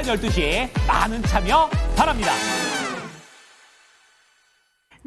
12시 많은 참여 바랍니다.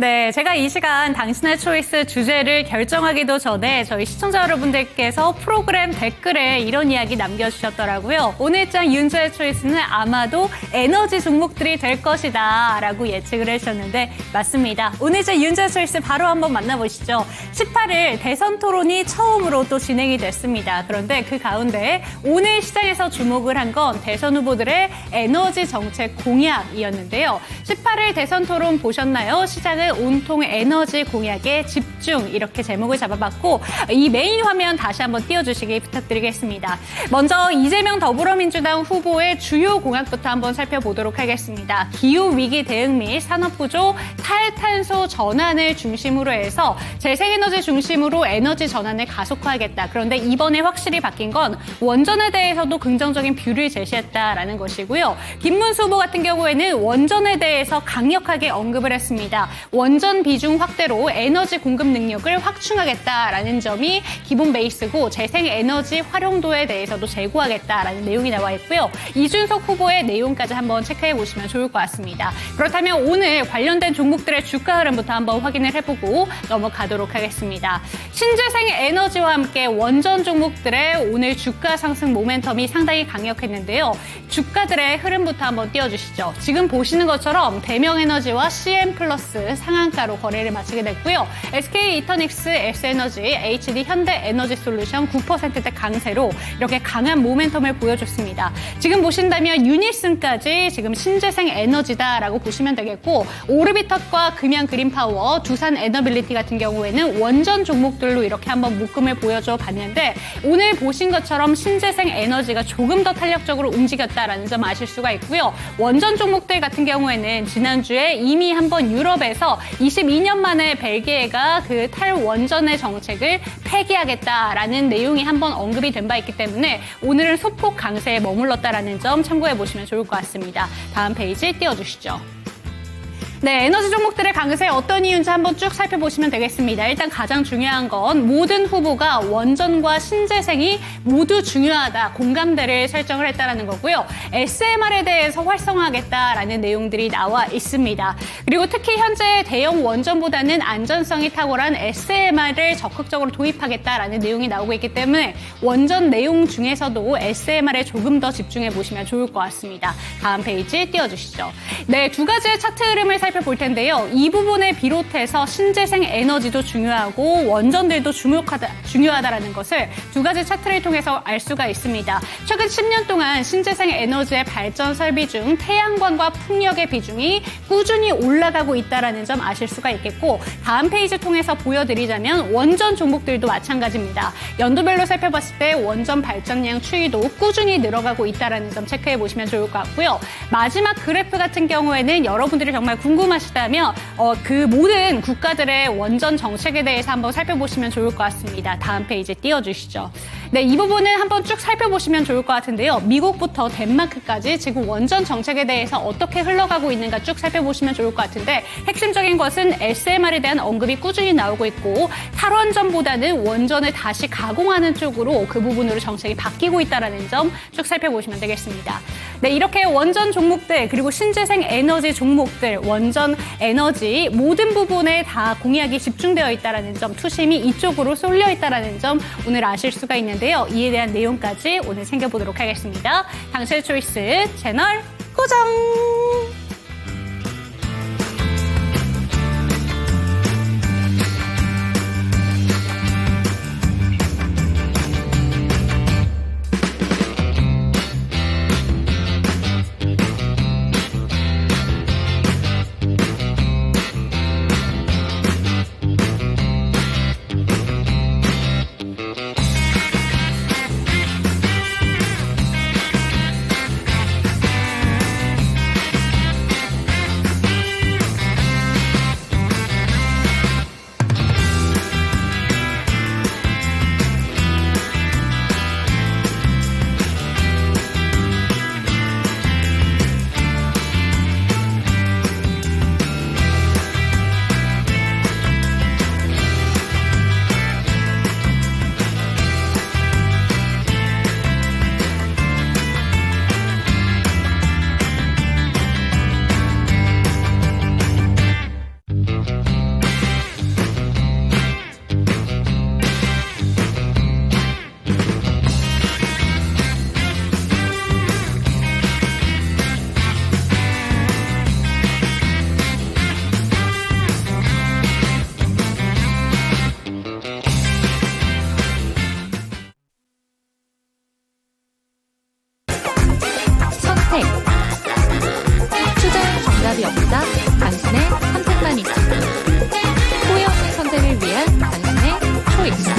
네, 제가 이 시간 당신의 초이스 주제를 결정하기도 전에 저희 시청자 여러분들께서 프로그램 댓글에 이런 이야기 남겨주셨더라고요. 오늘 장 윤주의 초이스는 아마도 에너지 종목들이 될 것이다 라고 예측을 해주셨는데 맞습니다. 오늘 장 윤주의 초이스 바로 한번 만나보시죠. 18일 대선 토론이 처음으로 또 진행이 됐습니다. 그런데 그 가운데 오늘 시장에서 주목을 한 건 대선 후보들의 에너지 정책 공약이었는데요. 18일 대선 토론 보셨나요? 시장은 온통 에너지 공약에 집중 이렇게 제목을 잡아봤고 이 메인 화면 다시 한번 띄워주시기 부탁드리겠습니다. 먼저 이재명 더불어민주당 후보의 주요 공약부터 한번 살펴보도록 하겠습니다. 기후위기 대응 및 산업구조 탈탄소 전환을 중심으로 해서 재생에너지 중심으로 에너지 전환을 가속화하겠다. 그런데 이번에 확실히 바뀐 건 원전에 대해서도 긍정적인 뷰를 제시했다라는 것이고요. 김문수 후보 같은 경우에는 원전에 대해서 강력하게 언급을 했습니다. 원전 비중 확대로 에너지 공급 능력을 확충하겠다라는 점이 기본 베이스고 재생에너지 활용도에 대해서도 제고하겠다라는 내용이 나와 있고요. 이준석 후보의 내용까지 한번 체크해 보시면 좋을 것 같습니다. 그렇다면 오늘 관련된 종목들의 주가 흐름부터 한번 확인을 해보고 넘어가도록 하겠습니다. 신재생에너지와 함께 원전 종목들의 오늘 주가 상승 모멘텀이 상당히 강력했는데요. 주가들의 흐름부터 한번 띄워주시죠. 지금 보시는 것처럼 대명에너지와 CM플러스 상한가로 거래를 마치게 됐고요. SK 이터닉스, S에너지, HD 현대에너지솔루션 9%대 강세로 이렇게 강한 모멘텀을 보여줬습니다. 지금 보신다면 유니슨까지 지금 신재생에너지다라고 보시면 되겠고 오르비텄과 금양그린파워, 두산에너빌리티 같은 경우에는 원전 종목들로 이렇게 한번 묶음을 보여줘 봤는데 오늘 보신 것처럼 신재생에너지가 조금 더 탄력적으로 움직였다라는 점 아실 수가 있고요. 원전 종목들 같은 경우에는 지난주에 이미 한번 유럽에서 22년 만에 벨기에가 그 탈원전의 정책을 폐기하겠다라는 내용이 한번 언급이 된 바 있기 때문에 오늘은 소폭 강세에 머물렀다라는 점 참고해 보시면 좋을 것 같습니다. 다음 페이지 띄워주시죠. 네, 에너지 종목들의 강세 어떤 이유인지 한번 쭉 살펴보시면 되겠습니다. 일단 가장 중요한 건 모든 후보가 원전과 신재생이 모두 중요하다, 공감대를 설정을 했다는 거고요. SMR에 대해서 활성화하겠다라는 내용들이 나와 있습니다. 그리고 특히 현재 대형 원전보다는 안전성이 탁월한 SMR을 적극적으로 도입하겠다라는 내용이 나오고 있기 때문에 원전 내용 중에서도 SMR에 조금 더 집중해 보시면 좋을 것 같습니다. 다음 페이지 띄워주시죠. 네, 두 가지의 차트 흐름을 살펴볼 텐데요. 이 부분을 비롯해서 신재생 에너지도 중요하고 원전들도 중요하다라는 것을 두 가지 차트를 통해서 알 수가 있습니다. 최근 10년 동안 신재생 에너지의 발전 설비 중 태양광과 풍력의 비중이 꾸준히 올라가고 있다는 점 아실 수가 있겠고 다음 페이지 통해서 보여드리자면 원전 종목들도 마찬가지입니다. 연도별로 살펴봤을 때 원전 발전량 추이도 꾸준히 늘어가고 있다는 점 체크해 보시면 좋을 것 같고요. 마지막 그래프 같은 경우에는 여러분들이 정말 궁금하시다면 그 모든 국가들의 원전 정책에 대해서 한번 살펴보시면 좋을 것 같습니다. 다음 페이지 띄워주시죠. 네, 이 부분은 한번 쭉 살펴보시면 좋을 것 같은데요. 미국부터 덴마크까지 지금 원전 정책에 대해서 어떻게 흘러가고 있는가 쭉 살펴보시면 좋을 것 같은데 핵심적인 것은 SMR에 대한 언급이 꾸준히 나오고 있고 탈원전보다는 원전을 다시 가공하는 쪽으로 그 부분으로 정책이 바뀌고 있다는 점 쭉 살펴보시면 되겠습니다. 네, 이렇게 원전 종목들 그리고 신재생 에너지 종목들, 원전 에너지 모든 부분에 다 공약이 집중되어 있다는 점, 투심이 이쪽으로 쏠려 있다는 점 오늘 아실 수가 있는데요. 이에 대한 내용까지 오늘 챙겨보도록 하겠습니다. 당신의 초이스 채널 고정! 것이 없다. 당신의 선택만이다. 후회 없는 선택을 위한 당신의 초이스.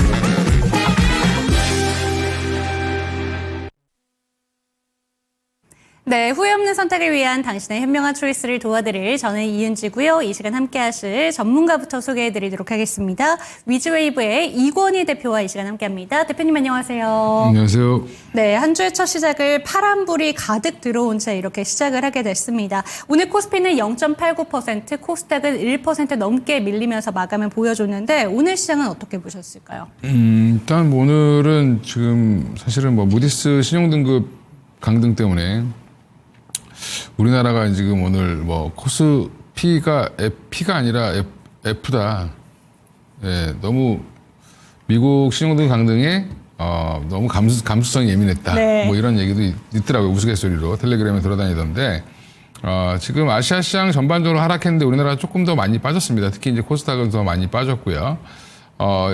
네, 후회 없는 선택을 위한 당신의 현명한 초이스를 도와드릴 저는 이은지고요. 이 시간 함께 하실 전문가부터 소개해드리도록 하겠습니다. 위즈웨이브의 이권희 대표와 이 시간 함께합니다. 대표님 안녕하세요. 안녕하세요. 네, 한 주의 첫 시작을 파란불이 가득 들어온 채 이렇게 시작을 하게 됐습니다. 오늘 코스피는 0.89%, 코스닥은 1% 넘게 밀리면서 마감을 보여줬는데 오늘 시장은 어떻게 보셨을까요? 일단 뭐 오늘은 지금 사실은 뭐 무디스 신용등급 강등 때문에 우리나라가 지금 오늘 뭐 코스피가 P가 아니라 F다. 예, 너무 미국 신용등급 강등에 너무 감수성이 예민했다. 네. 뭐 이런 얘기도 있더라고요. 우스갯소리로 텔레그램에 돌아다니던데 지금 아시아 시장 전반적으로 하락했는데 우리나라가 조금 더 많이 빠졌습니다. 특히 이제 코스닥은 더 많이 빠졌고요.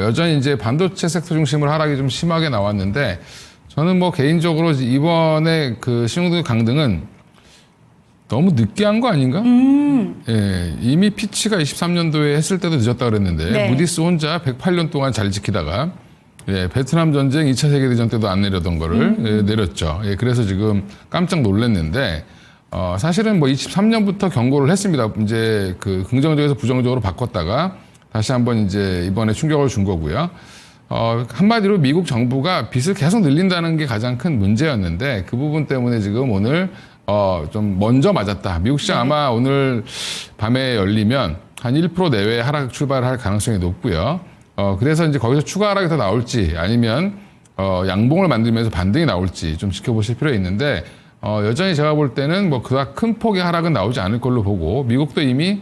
여전히 이제 반도체 섹터 중심으로 하락이 좀 심하게 나왔는데 저는 뭐 개인적으로 이번에 그 신용등급 강등은 너무 늦게 한 거 아닌가? 예, 이미 피치가 23년도에 했을 때도 늦었다 그랬는데 네. 무디스 혼자 108년 동안 잘 지키다가 예, 베트남 전쟁 2차 세계대전 때도 안 내려던 거를 예, 내렸죠. 예, 그래서 지금 깜짝 놀랐는데 사실은 뭐 23년부터 경고를 했습니다. 이제 그 긍정적에서 부정적으로 바꿨다가 다시 한번 이제 이번에 충격을 준 거고요. 한마디로 미국 정부가 빚을 계속 늘린다는 게 가장 큰 문제였는데 그 부분 때문에 지금 오늘 좀 먼저 맞았다. 미국 시장 아마 오늘 밤에 열리면 한 1% 내외 하락 출발할 가능성이 높고요. 그래서 이제 거기서 추가 하락이 더 나올지 아니면 양봉을 만들면서 반등이 나올지 좀 지켜보실 필요가 있는데 여전히 제가 볼 때는 뭐 그닥 큰 폭의 하락은 나오지 않을 걸로 보고 미국도 이미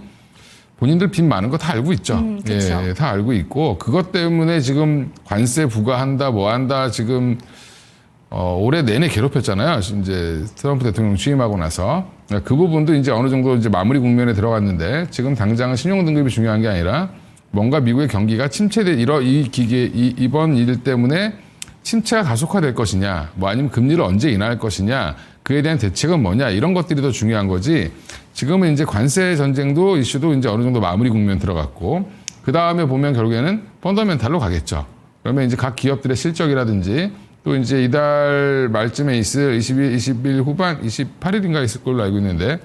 본인들 빚 많은 거 다 알고 있죠. 그렇죠. 예, 다 알고 있고 그것 때문에 지금 관세 부과한다 뭐 한다 지금 올해 내내 괴롭혔잖아요. 이제 트럼프 대통령 취임하고 나서 그 부분도 이제 어느 정도 이제 마무리 국면에 들어갔는데 지금 당장은 신용 등급이 중요한 게 아니라 뭔가 미국의 경기가 이번 일 때문에 침체가 가속화될 것이냐, 뭐 아니면 금리를 언제 인하할 것이냐, 그에 대한 대책은 뭐냐 이런 것들이 더 중요한 거지. 지금은 이제 관세 전쟁도 이슈도 이제 어느 정도 마무리 국면 들어갔고 그 다음에 보면 결국에는 펀더멘탈로 가겠죠. 그러면 이제 각 기업들의 실적이라든지 또 이제 이달 말쯤에 있을 20일 후반, 28일인가 있을 걸로 알고 있는데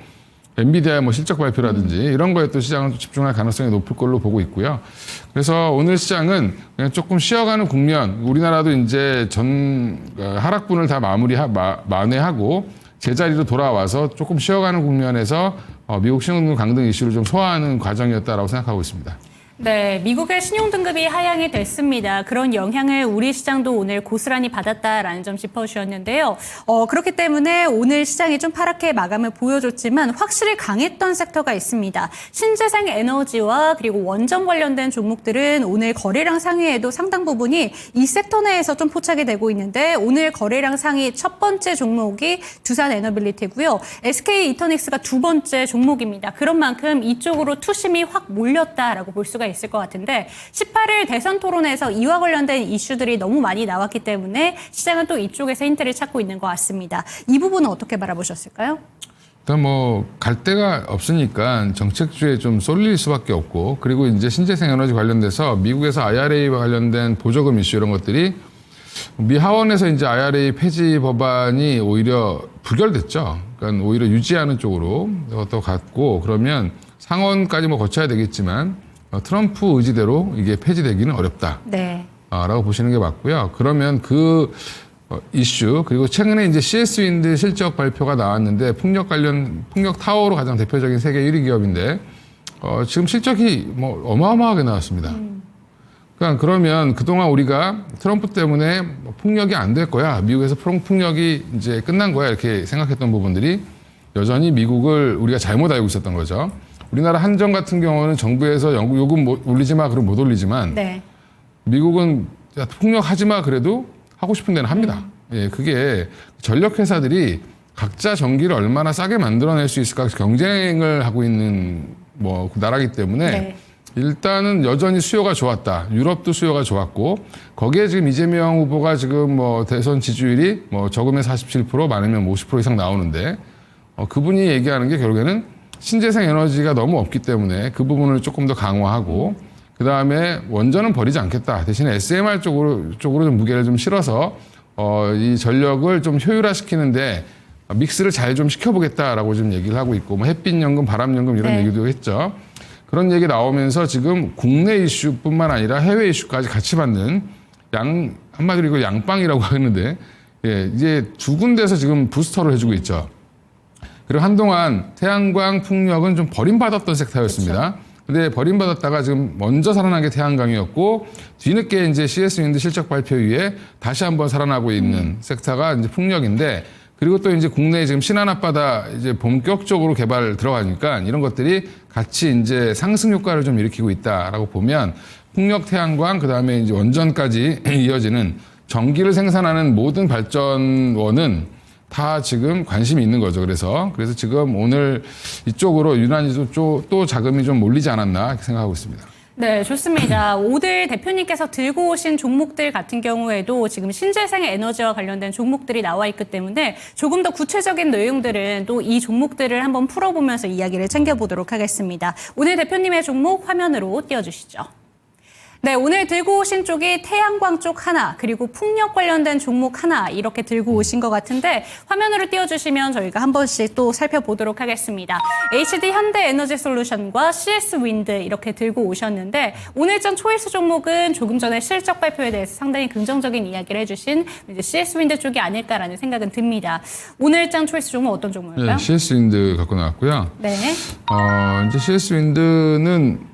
엔비디아의 뭐 실적 발표라든지 이런 거에 또 시장은 집중할 가능성이 높을 걸로 보고 있고요. 그래서 오늘 시장은 그냥 조금 쉬어가는 국면, 우리나라도 이제 하락분을 다 만회하고 제자리로 돌아와서 조금 쉬어가는 국면에서 미국 신용등급 강등 이슈를 좀 소화하는 과정이었다라고 생각하고 있습니다. 네, 미국의 신용등급이 하향이 됐습니다. 그런 영향을 우리 시장도 오늘 고스란히 받았다라는 점 짚어주셨는데요. 그렇기 때문에 오늘 시장이 좀 파랗게 마감을 보여줬지만 확실히 강했던 섹터가 있습니다. 신재생 에너지와 그리고 원전 관련된 종목들은 오늘 거래량 상위에도 상당 부분이 이 섹터 내에서 좀 포착이 되고 있는데 오늘 거래량 상위 첫 번째 종목이 두산 에너빌리티고요. SK 이터닉스가 두 번째 종목입니다. 그런 만큼 이쪽으로 투심이 확 몰렸다라고 볼 수가 있을 것 같은데 18일 대선 토론에서 이와 관련된 이슈들이 너무 많이 나왔기 때문에 시장은 또 이쪽에서 힌트를 찾고 있는 것 같습니다. 이 부분은 어떻게 바라보셨을까요? 일단 뭐 갈 데가 없으니까 정책주에 좀 쏠릴 수밖에 없고 그리고 이제 신재생 에너지 관련돼서 미국에서 IRA와 관련된 보조금 이슈 이런 것들이 미 하원에서 이제 IRA 폐지 법안이 오히려 부결됐죠. 그러니까 오히려 유지하는 쪽으로 더 갔고 그러면 상원까지 뭐 거쳐야 되겠지만 트럼프 의지대로 이게 폐지되기는 어렵다. 네. 라고 보시는 게 맞고요. 그러면 그 이슈 그리고 최근에 이제 CS 윈드 실적 발표가 나왔는데 풍력 타워로 가장 대표적인 세계 1위 기업인데 지금 실적이 뭐 어마어마하게 나왔습니다. 그러니까 그러면 그동안 우리가 트럼프 때문에 풍력이 안 될 거야. 미국에서 풍력이 이제 끝난 거야. 이렇게 생각했던 부분들이 여전히 미국을 우리가 잘못 알고 있었던 거죠. 우리나라 한전 같은 경우는 정부에서 요금 올리지 마 그러면 못 올리지만 네. 미국은 풍력 하지 마 그래도 하고 싶은 데는 합니다. 예, 그게 전력 회사들이 각자 전기를 얼마나 싸게 만들어낼 수 있을까 경쟁을 하고 있는 뭐 나라기 때문에 네. 일단은 여전히 수요가 좋았다. 유럽도 수요가 좋았고 거기에 지금 이재명 후보가 지금 뭐 대선 지지율이 뭐 적으면 47% 많으면 50% 이상 나오는데 그분이 얘기하는 게 결국에는 신재생 에너지가 너무 없기 때문에 그 부분을 조금 더 강화하고 그 다음에 원전은 버리지 않겠다. 대신에 SMR 쪽으로 좀 무게를 좀 실어서 이 전력을 좀 효율화시키는데 믹스를 잘 좀 시켜보겠다라고 지금 얘기를 하고 있고 뭐 햇빛연금, 바람연금 이런 네. 얘기도 했죠. 그런 얘기 나오면서 지금 국내 이슈뿐만 아니라 해외 이슈까지 같이 받는 한마디로 이거 양빵이라고 하는데 예, 이제 두 군데서 지금 부스터를 해주고 있죠. 그리고 한동안 태양광, 풍력은 좀 버림받았던 섹터였습니다. 근데 버림받았다가 지금 먼저 살아난 게 태양광이었고 뒤늦게 이제 CS 윈드 실적 발표 이후에 다시 한번 살아나고 있는 섹터가 이제 풍력인데 그리고 또 이제 국내에 지금 신안 앞바다 이제 본격적으로 개발 들어가니까 이런 것들이 같이 이제 상승 효과를 좀 일으키고 있다라고 보면 풍력, 태양광, 그 다음에 이제 원전까지 이어지는 전기를 생산하는 모든 발전원은 다 지금 관심이 있는 거죠. 그래서 지금 오늘 이쪽으로 유난히 또 자금이 좀 몰리지 않았나 이렇게 생각하고 있습니다. 네, 좋습니다. 오늘 대표님께서 들고 오신 종목들 같은 경우에도 지금 신재생 에너지와 관련된 종목들이 나와 있기 때문에 조금 더 구체적인 내용들은 또 이 종목들을 한번 풀어보면서 이야기를 챙겨보도록 하겠습니다. 오늘 대표님의 종목 화면으로 띄워주시죠. 네, 오늘 들고 오신 쪽이 태양광 쪽 하나, 그리고 풍력 관련된 종목 하나 이렇게 들고 오신 것 같은데 화면으로 띄워주시면 저희가 한 번씩 또 살펴보도록 하겠습니다. HD 현대에너지솔루션과 CS 윈드 이렇게 들고 오셨는데 오늘장 초이스 종목은 조금 전에 실적 발표에 대해서 상당히 긍정적인 이야기를 해주신 이제 CS 윈드 쪽이 아닐까라는 생각은 듭니다. 오늘장 초이스 종목 어떤 종목일까요? 네, CS 윈드 갖고 나왔고요. 네. 이제 CS 윈드는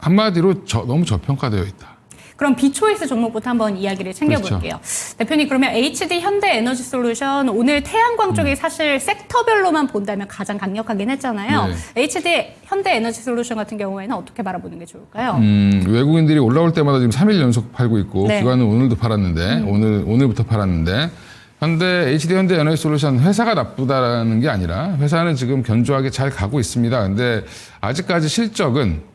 한마디로 너무 저평가되어 있다. 그럼 비초이스 종목부터 한번 이야기를 챙겨볼게요. 대표님, 그러면 HD 현대에너지솔루션 오늘 태양광 쪽이 사실 섹터별로만 본다면 가장 강력하긴 했잖아요. 네. HD 현대에너지솔루션 같은 경우에는 어떻게 바라보는 게 좋을까요? 외국인들이 올라올 때마다 지금 3일 연속 팔고 있고 네. 기관은 오늘도 팔았는데 오늘부터 팔았는데 HD 현대에너지솔루션 회사가 나쁘다라는 게 아니라 회사는 지금 견조하게 잘 가고 있습니다. 근데 아직까지 실적은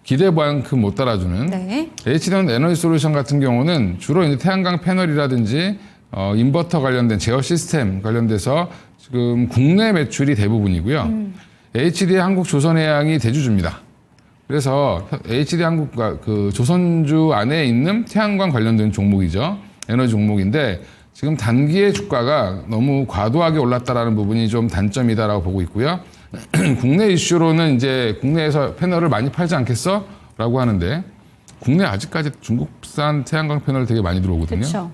기대만큼 못 따라주는 네. HD 현대에너지솔루션 같은 경우는 주로 이제 태양광 패널이라든지 인버터 관련된 제어 시스템 관련돼서 지금 국내 매출이 대부분이고요. HD 한국 조선해양이 대주주입니다. 그래서 HD 한국과 그 조선주 안에 있는 태양광 관련된 종목이죠. 에너지 종목인데 지금 단기의 주가가 너무 과도하게 올랐다라는 부분이 좀 단점이다라고 보고 있고요. 국내 이슈로는 이제 국내에서 패널을 많이 팔지 않겠어? 라고 하는데 국내 아직까지 중국산 태양광 패널 되게 많이 들어오거든요. 그렇죠.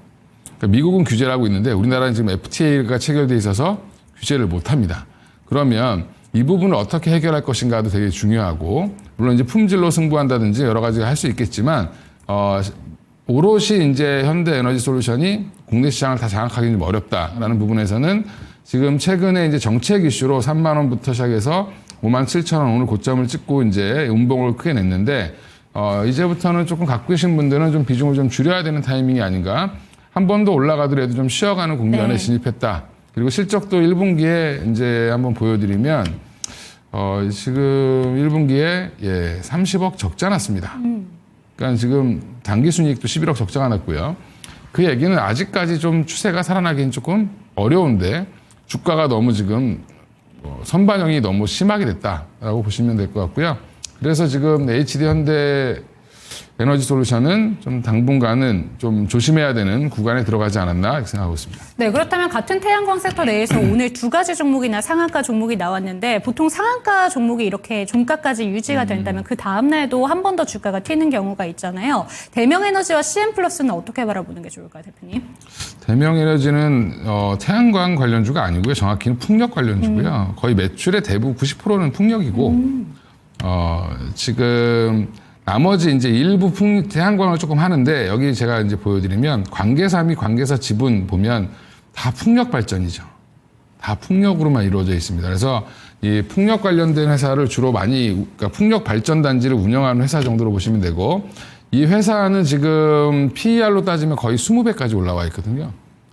그러니까 미국은 규제를 하고 있는데 우리나라는 지금 FTA가 체결돼 있어서 규제를 못 합니다. 그러면 이 부분을 어떻게 해결할 것인가도 되게 중요하고 물론 이제 품질로 승부한다든지 여러 가지가 할 수 있겠지만 오롯이 이제 현대에너지솔루션이 국내 시장을 다 장악하기는 좀 어렵다라는 부분에서는 지금 최근에 이제 정책 이슈로 3만 원부터 시작해서 5만 7천 원 오늘 고점을 찍고 이제 운봉을 크게 냈는데 이제부터는 조금 갖고 계신 분들은 좀 비중을 좀 줄여야 되는 타이밍이 아닌가. 한 번 더 올라가더라도 좀 쉬어가는 국면에 네. 진입했다. 그리고 실적도 1분기에 이제 한번 보여드리면 지금 1분기에 30억 적자 났습니다. 그러니까 지금 당기 순이익도 11억 적자가 났고요. 그 얘기는 아직까지 좀 추세가 살아나기는 조금 어려운데 주가가 너무 지금 선반영이 너무 심하게 됐다라고 보시면 될 것 같고요. 그래서 지금 HD 현대 에너지 솔루션은 좀 당분간은 좀 조심해야 되는 구간에 들어가지 않았나 이렇게 생각하고 있습니다. 네, 그렇다면 같은 태양광 섹터 내에서 오늘 두 가지 종목이나 상한가 종목이 나왔는데 보통 상한가 종목이 이렇게 종가까지 유지가 된다면 그 다음 날도 한 번 더 주가가 튀는 경우가 있잖아요. 대명에너지와 CN플러스는 어떻게 바라보는 게 좋을까요, 대표님? 대명에너지는 태양광 관련주가 아니고요. 정확히는 풍력 관련주고요. 거의 매출의 대부분 90%는 풍력이고 지금 나머지 이제 일부 태양광을 조금 하는데 여기 제가 이제 보여드리면 관계사 및 관계사 지분 보면 다 풍력 발전이죠. 다 풍력으로만 이루어져 있습니다. 그래서 이 풍력 관련된 회사를 주로 그러니까 풍력 발전 단지를 운영하는 회사 정도로 보시면 되고 이 회사는 지금 PER로 따지면 거의 20배까지 올라와 있거든요.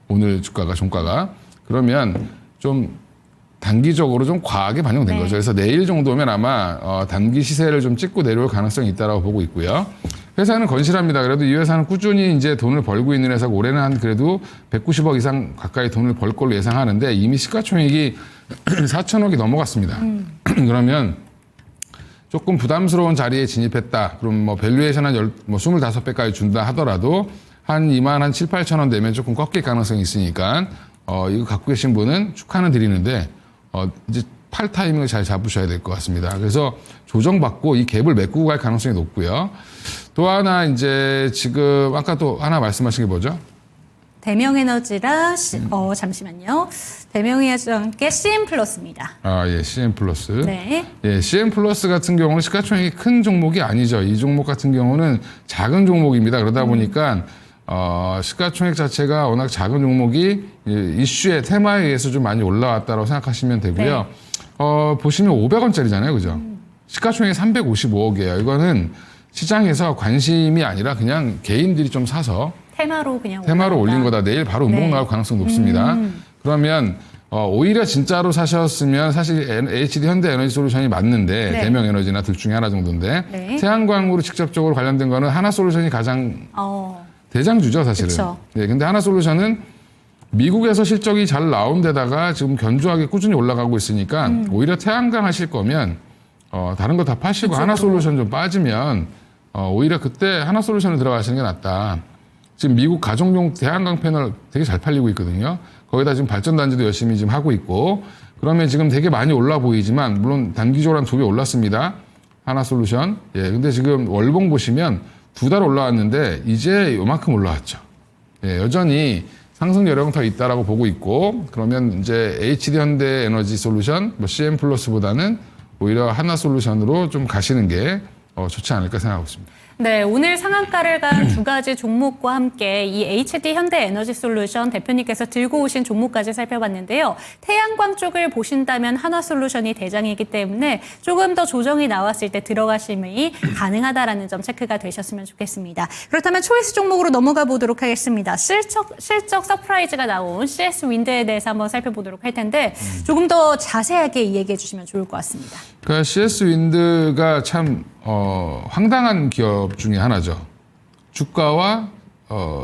오늘 종가가. 그러면 좀 단기적으로 좀 과하게 반영된 거죠. 그래서 내일 정도면 아마 단기 시세를 좀 찍고 내려올 가능성이 있다고 보고 있고요. 회사는 건실합니다. 그래도 이 회사는 꾸준히 이제 돈을 벌고 있는 회사고 올해는 한 그래도 190억 이상 가까이 돈을 벌 걸로 예상하는데 이미 시가총액이 4천억이 넘어갔습니다. 그러면 조금 부담스러운 자리에 진입했다. 그럼 뭐 밸류에이션 한 25배까지 준다 하더라도 한 2만 한 7, 8천 원 되면 조금 꺾일 가능성이 있으니까 이거 갖고 계신 분은 축하는 드리는데 이제 팔 타이밍을 잘 잡으셔야 될 것 같습니다. 그래서 조정받고 이 갭을 메꾸고 갈 가능성이 높고요. 또 하나 이제 지금 아까 또 하나 말씀하신 게 뭐죠? 대명에너지랑 잠시만요. 대명에너지와 함께 CM 플러스입니다. 예, CM 플러스. 네. 예, CM 플러스 같은 경우는 시가총액이 큰 종목이 아니죠. 이 종목 같은 경우는 작은 종목입니다. 그러다 보니까 시가총액 자체가 워낙 작은 종목이 이슈의 테마에 의해서 좀 많이 올라왔다고 생각하시면 되고요. 보시면 500원짜리잖아요. 그죠? 시가총액이 355억이에요. 이거는 시장에서 관심이 아니라 그냥 개인들이 좀 사서 테마로 올린 거다. 내일 바로 음봉 나올 가능성이 높습니다. 그러면 오히려 진짜로 사셨으면 사실 HD 현대 에너지 솔루션이 맞는데 네. 대명 에너지나 둘 중에 하나 정도인데 네. 태양광으로 직접적으로 관련된 거는 하나솔루션이 가장 대장주죠, 사실은. 그쵸. 네, 근데 하나솔루션은 미국에서 실적이 잘 나온 데다가 지금 견조하게 꾸준히 올라가고 있으니까 오히려 태양광 하실 거면 다른 거 다 파시고 하나솔루션 좀 빠지면 오히려 그때 하나솔루션을 들어가시는 게 낫다. 지금 미국 가정용 태양광 패널 되게 잘 팔리고 있거든요. 거기다 지금 발전단지도 열심히 지금 하고 있고 그러면 지금 되게 많이 올라 보이지만 물론 단기적으로 한 2배 올랐습니다. 하나솔루션. 예, 근데 지금 월봉 보시면 2달 올라왔는데 이제 요만큼 올라왔죠. 예, 여전히 상승 여력은 더 있다라고 보고 있고 그러면 이제 HD 현대 에너지 솔루션, 뭐 CM 플러스보다는 오히려 하나솔루션으로 좀 가시는 게 좋지 않을까 생각하고 있습니다. 네, 오늘 상한가를 간 두 가지 종목과 함께 이 HD 현대 에너지 솔루션 대표님께서 들고 오신 종목까지 살펴봤는데요. 태양광 쪽을 보신다면 하나솔루션이 대장이기 때문에 조금 더 조정이 나왔을 때 들어가심이 가능하다라는 점 체크가 되셨으면 좋겠습니다. 그렇다면 초이스 종목으로 넘어가 보도록 하겠습니다. 실적 서프라이즈가 나온 CS 윈드에 대해서 한번 살펴보도록 할 텐데 조금 더 자세하게 이야기해 주시면 좋을 것 같습니다. 그러니까 CS 윈드가 참 황당한 기업 중에 하나죠. 주가와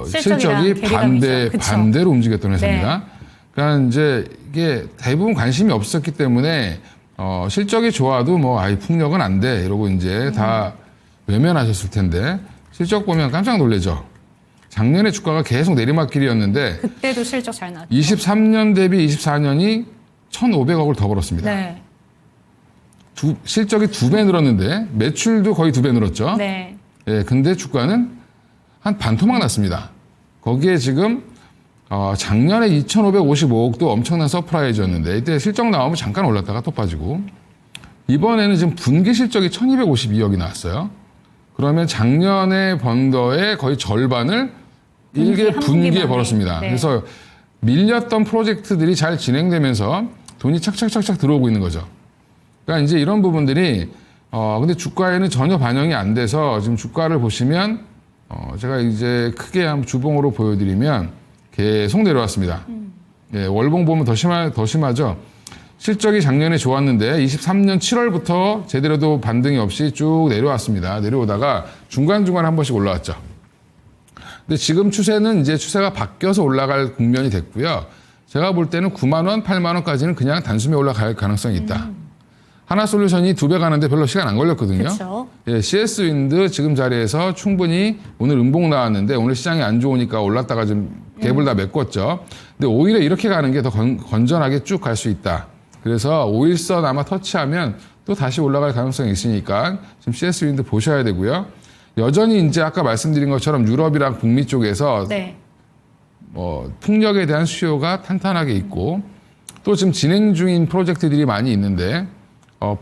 실적이 괴리감이죠. 그쵸? 반대로 움직였던 회사입니다. 네. 그러니까 이제 이게 대부분 관심이 없었기 때문에 실적이 좋아도 뭐 아이 풍력은 안 돼 이러고 이제 다 외면하셨을 텐데 실적 보면 깜짝 놀라죠. 작년에 주가가 계속 내리막길이었는데 그때도 실적 잘 나왔죠. 23년 대비 24년이 1,500억을 더 벌었습니다. 네. 실적이 2배 늘었는데 매출도 거의 2배 늘었죠. 네. 예, 근데 주가는 한 반토막 났습니다. 거기에 지금 작년에 2,555억도 엄청난 서프라이즈였는데 이때 실적 나오면 잠깐 올랐다가 또 빠지고 이번에는 지금 분기 실적이 1,252억이 나왔어요. 그러면 작년에 번 거의 거의 절반을 일개 분기에 벌었습니다. 네. 그래서 밀렸던 프로젝트들이 잘 진행되면서 돈이 착착착착 들어오고 있는 거죠. 그러니까 이제 이런 부분들이 근데 주가에는 전혀 반영이 안 돼서 지금 주가를 보시면 제가 이제 크게 한번 주봉으로 보여드리면 계속 내려왔습니다. 예, 월봉 보면 더 심하죠. 실적이 작년에 좋았는데 23년 7월부터 제대로도 반등이 없이 쭉 내려왔습니다. 내려오다가 중간중간 한 번씩 올라왔죠. 근데 지금 추세는 이제 추세가 바뀌어서 올라갈 국면이 됐고요. 제가 볼 때는 9만 원, 8만 원까지는 그냥 단숨에 올라갈 가능성이 있다. 하나솔루션이 2배 가는데 별로 시간 안 걸렸거든요. 그렇죠. 예, CS 윈드 지금 자리에서 충분히 오늘 음봉 나왔는데 오늘 시장이 안 좋으니까 올랐다가 좀 갭을 다 메꿨죠. 근데 오히려 이렇게 가는 게 더 건전하게 쭉 갈 수 있다. 그래서 5일선 아마 터치하면 또 다시 올라갈 가능성이 있으니까 지금 CS 윈드 보셔야 되고요. 여전히 이제 아까 말씀드린 것처럼 유럽이랑 북미 쪽에서 네. 풍력에 대한 수요가 탄탄하게 있고 또 지금 진행 중인 프로젝트들이 많이 있는데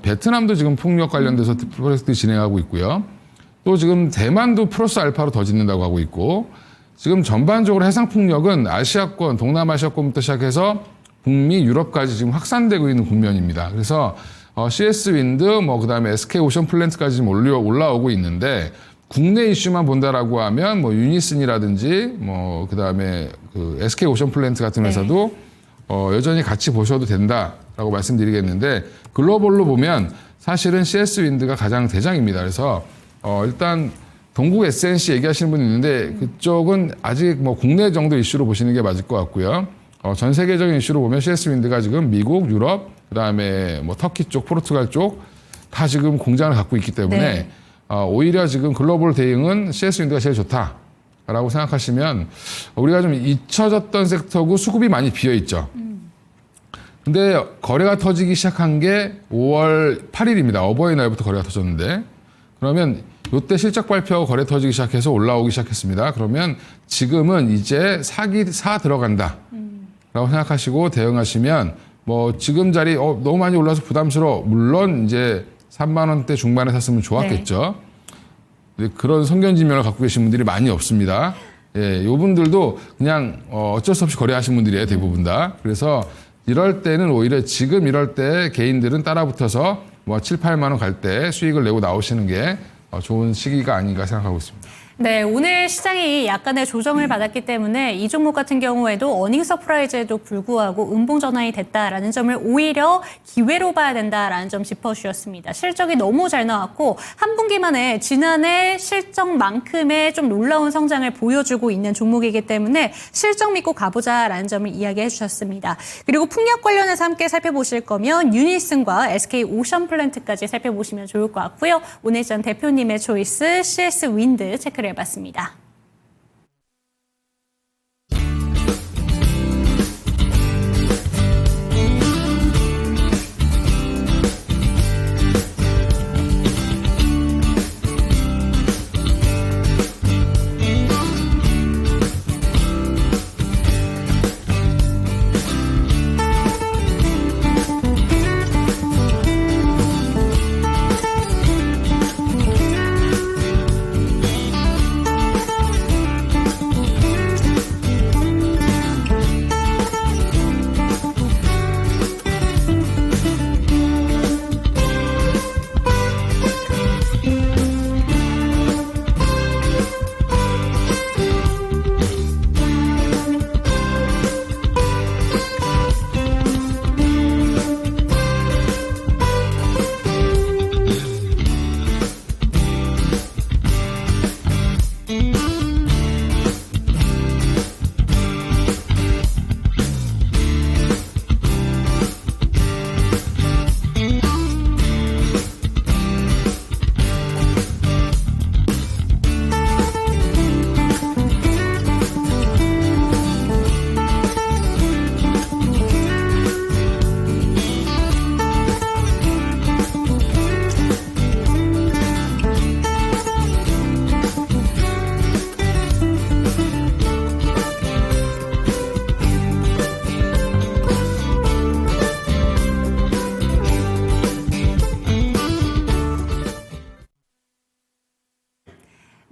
베트남도 지금 풍력 관련돼서 프로젝트 진행하고 있고요. 또 지금 대만도 플러스 알파로 더 짓는다고 하고 있고 지금 전반적으로 해상 풍력은 아시아권, 동남아시아권부터 시작해서 북미, 유럽까지 지금 확산되고 있는 국면입니다. 그래서 CS 윈드, 그다음에 SK 오션 플랜트까지 지금 올라오고 있는데 국내 이슈만 본다라고 하면 유니슨이라든지 그다음에 그 SK 오션 플랜트 같은 회사도 여전히 같이 보셔도 된다라고 말씀드리겠는데 글로벌로 보면 사실은 CS 윈드가 가장 대장입니다. 그래서 일단 동국 SNC 얘기하시는 분이 있는데 그쪽은 아직 국내 정도 이슈로 보시는 게 맞을 것 같고요. 전 세계적인 이슈로 보면 CS 윈드가 지금 미국, 유럽, 그다음에 뭐 터키 쪽, 포르투갈 쪽 다 지금 공장을 갖고 있기 때문에 네. 오히려 지금 글로벌 대응은 CS 윈드가 제일 좋다라고 생각하시면 우리가 좀 잊혀졌던 섹터고 수급이 많이 비어 있죠. 근데 거래가 터지기 시작한 게 5월 8일입니다. 어버이날부터 거래가 터졌는데 그러면 이때 실적 발표하고 거래 터지기 시작해서 올라오기 시작했습니다. 그러면 지금은 이제 사 들어간다 라고 생각하시고 대응하시면 뭐 지금 자리 너무 많이 올라서 부담스러워. 물론 이제 3만 원대 중반에 샀으면 좋았겠죠. 근데 그런 성견지명을 갖고 계신 분들이 많이 없습니다. 예, 요분들도 그냥 어쩔 수 없이 거래하신 분들이에요. 대부분 다. 그래서 이럴 때는 오히려 지금 이럴 때 개인들은 따라붙어서 뭐 7, 8만 원 갈 때 수익을 내고 나오시는 게 좋은 시기가 아닌가 생각하고 있습니다. 네, 오늘 시장이 약간의 조정을 받았기 때문에 이 종목 같은 경우에도 어닝 서프라이즈에도 불구하고 음봉 전환이 됐다라는 점을 오히려 기회로 봐야 된다라는 점 짚어주셨습니다. 실적이 너무 잘 나왔고 한 분기 만에 지난해 실적만큼의 좀 놀라운 성장을 보여주고 있는 종목이기 때문에 실적 믿고 가보자라는 점을 이야기해 주셨습니다. 그리고 풍력 관련해서 함께 살펴보실 거면 유니슨과 SK 오션플랜트까지 살펴보시면 좋을 것 같고요. 오늘 전 대표님의 초이스 CS 윈드 체크를 해봤습니다.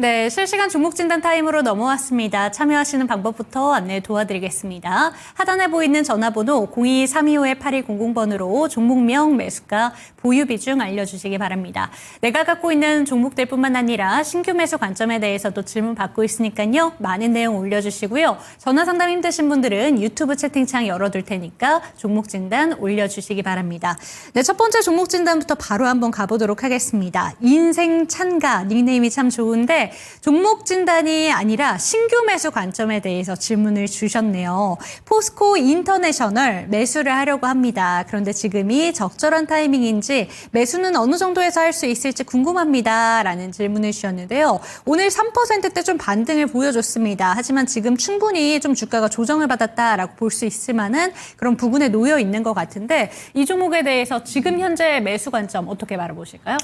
네, 실시간 종목 진단 타임으로 넘어왔습니다. 참여하시는 방법부터 안내 도와드리겠습니다. 하단에 보이는 전화번호 02-325-8100번으로 종목명, 매수가, 보유 비중 알려주시기 바랍니다. 내가 갖고 있는 종목들 뿐만 아니라 신규 매수 관점에 대해서도 질문 받고 있으니까요. 많은 내용 올려주시고요. 전화 상담 힘드신 분들은 유튜브 채팅창 열어둘 테니까 종목 진단 올려주시기 바랍니다. 네, 첫 번째 종목 진단부터 바로 한번 가보도록 하겠습니다. 인생 찬가 닉네임이 참 좋은데 종목 진단이 아니라 신규 매수 관점에 대해서 질문을 주셨네요. 포스코 인터내셔널 매수를 하려고 합니다. 그런데 지금이 적절한 타이밍인지 매수는 어느 정도에서 할 수 있을지 궁금합니다. 라는 질문을 주셨는데요. 오늘 3%대 좀 반등을 보여줬습니다. 하지만 지금 충분히 좀 주가가 조정을 받았다라고 볼 수 있을 만한 그런 부분에 놓여 있는 것 같은데 이 종목에 대해서 지금 현재 매수 관점 어떻게 바라보실까요?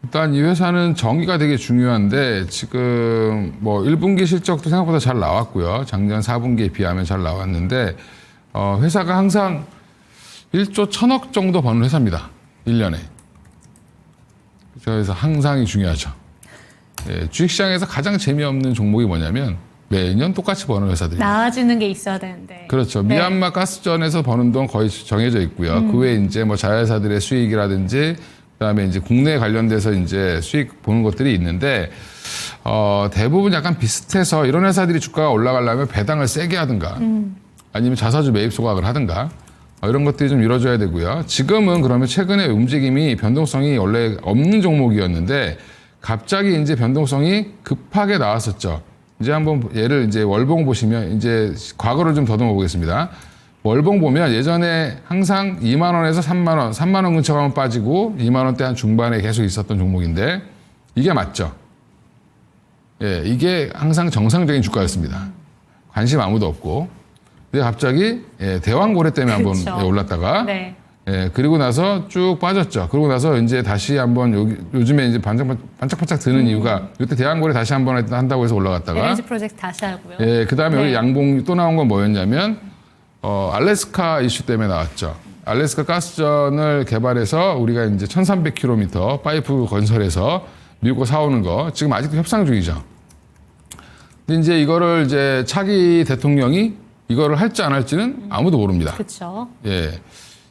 일단 이 회사는 정의가 되게 중요한데 지금 뭐 1분기 실적도 생각보다 잘 나왔고요. 작년 4분기에 비하면 잘 나왔는데 회사가 항상 1조 1,000억 정도 버는 회사입니다. 1년에. 그래서 항상이 중요하죠. 예, 주식시장에서 가장 재미없는 종목이 뭐냐면 매년 똑같이 버는 회사들이 나아지는 게 있어야 되는데. 그렇죠. 네. 미얀마 가스전에서 버는 돈 거의 정해져 있고요. 그 외에 이제 뭐 자회사들의 수익이라든지 그다음에 이제 국내에 관련돼서 이제 수익 보는 것들이 있는데 대부분 약간 비슷해서 이런 회사들이 주가가 올라가려면 배당을 세게 하든가 아니면 자사주 매입 소각을 하든가 이런 것들이 좀 이루어져야 되고요. 지금은 그러면 최근에 움직임이 변동성이 원래 없는 종목이었는데 갑자기 이제 변동성이 급하게 나왔었죠. 이제 한번 얘를 이제 월봉 보시면 이제 과거를 좀 더듬어 보겠습니다. 월봉 보면 예전에 항상 2만 원에서 3만 원, 3만 원 근처 가면 빠지고 2만 원대 한 중반에 계속 있었던 종목인데 이게 맞죠? 예, 이게 항상 정상적인 주가였습니다. 관심 아무도 없고. 근데 갑자기 대왕고래 때문에 한번 그렇죠. 올랐다가 네. 그리고 나서 쭉 빠졌죠. 그리고 나서 이제 다시 한번 요즘에 이제 반짝반짝 드는 이유가 이때 대왕고래 다시 한번 한다고 해서 올라갔다가 LNG 프로젝트 다시 하고요. 그다음에 네. 여기 양봉 또 나온 건 뭐였냐면 알래스카 이슈 때문에 나왔죠. 알래스카 가스전을 개발해서 우리가 이제 1,300km 파이프 건설해서 미국과 사오는 거 지금 아직도 협상 중이죠. 근데 이제 이거를 이제 차기 대통령이 이거를 할지 안 할지는 아무도 모릅니다. 그렇죠. 예.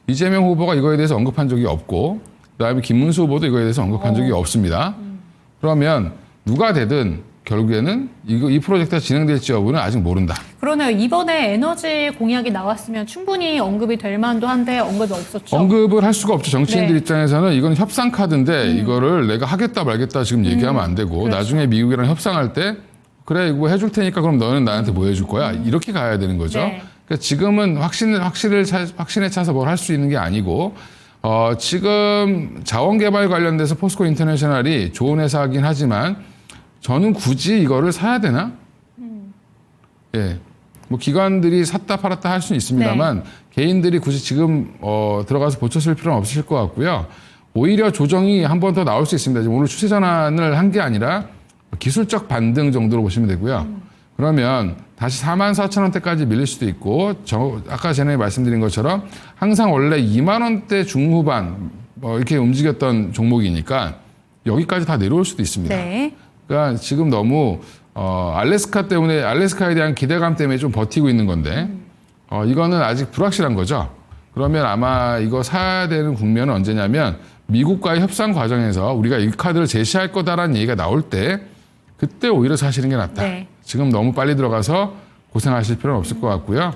이재명 후보가 이거에 대해서 언급한 적이 없고, 그다음에 김문수 후보도 이거에 대해서 언급한 적이 없습니다. 그러면 누가 되든 결국에는 이 프로젝트가 진행될지 여부는 아직 모른다. 그러네요. 이번에 에너지 공약이 나왔으면 충분히 언급이 될 만도 한데 언급이 없었죠. 언급을 할 수가 없죠. 정치인들 네. 입장에서는 이건 협상 카드인데 이거를 내가 하겠다 말겠다 지금 얘기하면 안 되고 그렇죠. 나중에 미국이랑 협상할 때 그래 이거 해줄 테니까 그럼 너는 나한테 뭐 해줄 거야 이렇게 가야 되는 거죠. 네. 그러니까 지금은 확신에 차서 뭘 할 수 있는 게 아니고 지금 자원개발 관련돼서 포스코 인터내셔널이 좋은 회사이긴 하지만 저는 굳이 이거를 사야 되나? 예. 뭐 기관들이 샀다 팔았다 할 수는 있습니다만 개인들이 굳이 지금 들어가서 보초 쓸 필요는 없으실 것 같고요. 오히려 조정이 한 번 더 나올 수 있습니다. 지금 오늘 추세 전환을 한 게 아니라 기술적 반등 정도로 보시면 되고요. 그러면 다시 44,000원대까지 밀릴 수도 있고 아까 전에 말씀드린 것처럼 항상 원래 2만 원대 중후반 이렇게 움직였던 종목이니까 여기까지 다 내려올 수도 있습니다. 네. 그러니까 지금 너무 알래스카에 대한 기대감 때문에 좀 버티고 있는 건데 이거는 아직 불확실한 거죠. 그러면 아마 이거 사야 되는 국면은 언제냐면 미국과의 협상 과정에서 우리가 이 카드를 제시할 거다라는 얘기가 나올 때 그때 오히려 사시는 게 낫다. 네. 지금 너무 빨리 들어가서 고생하실 필요는 없을 것 같고요.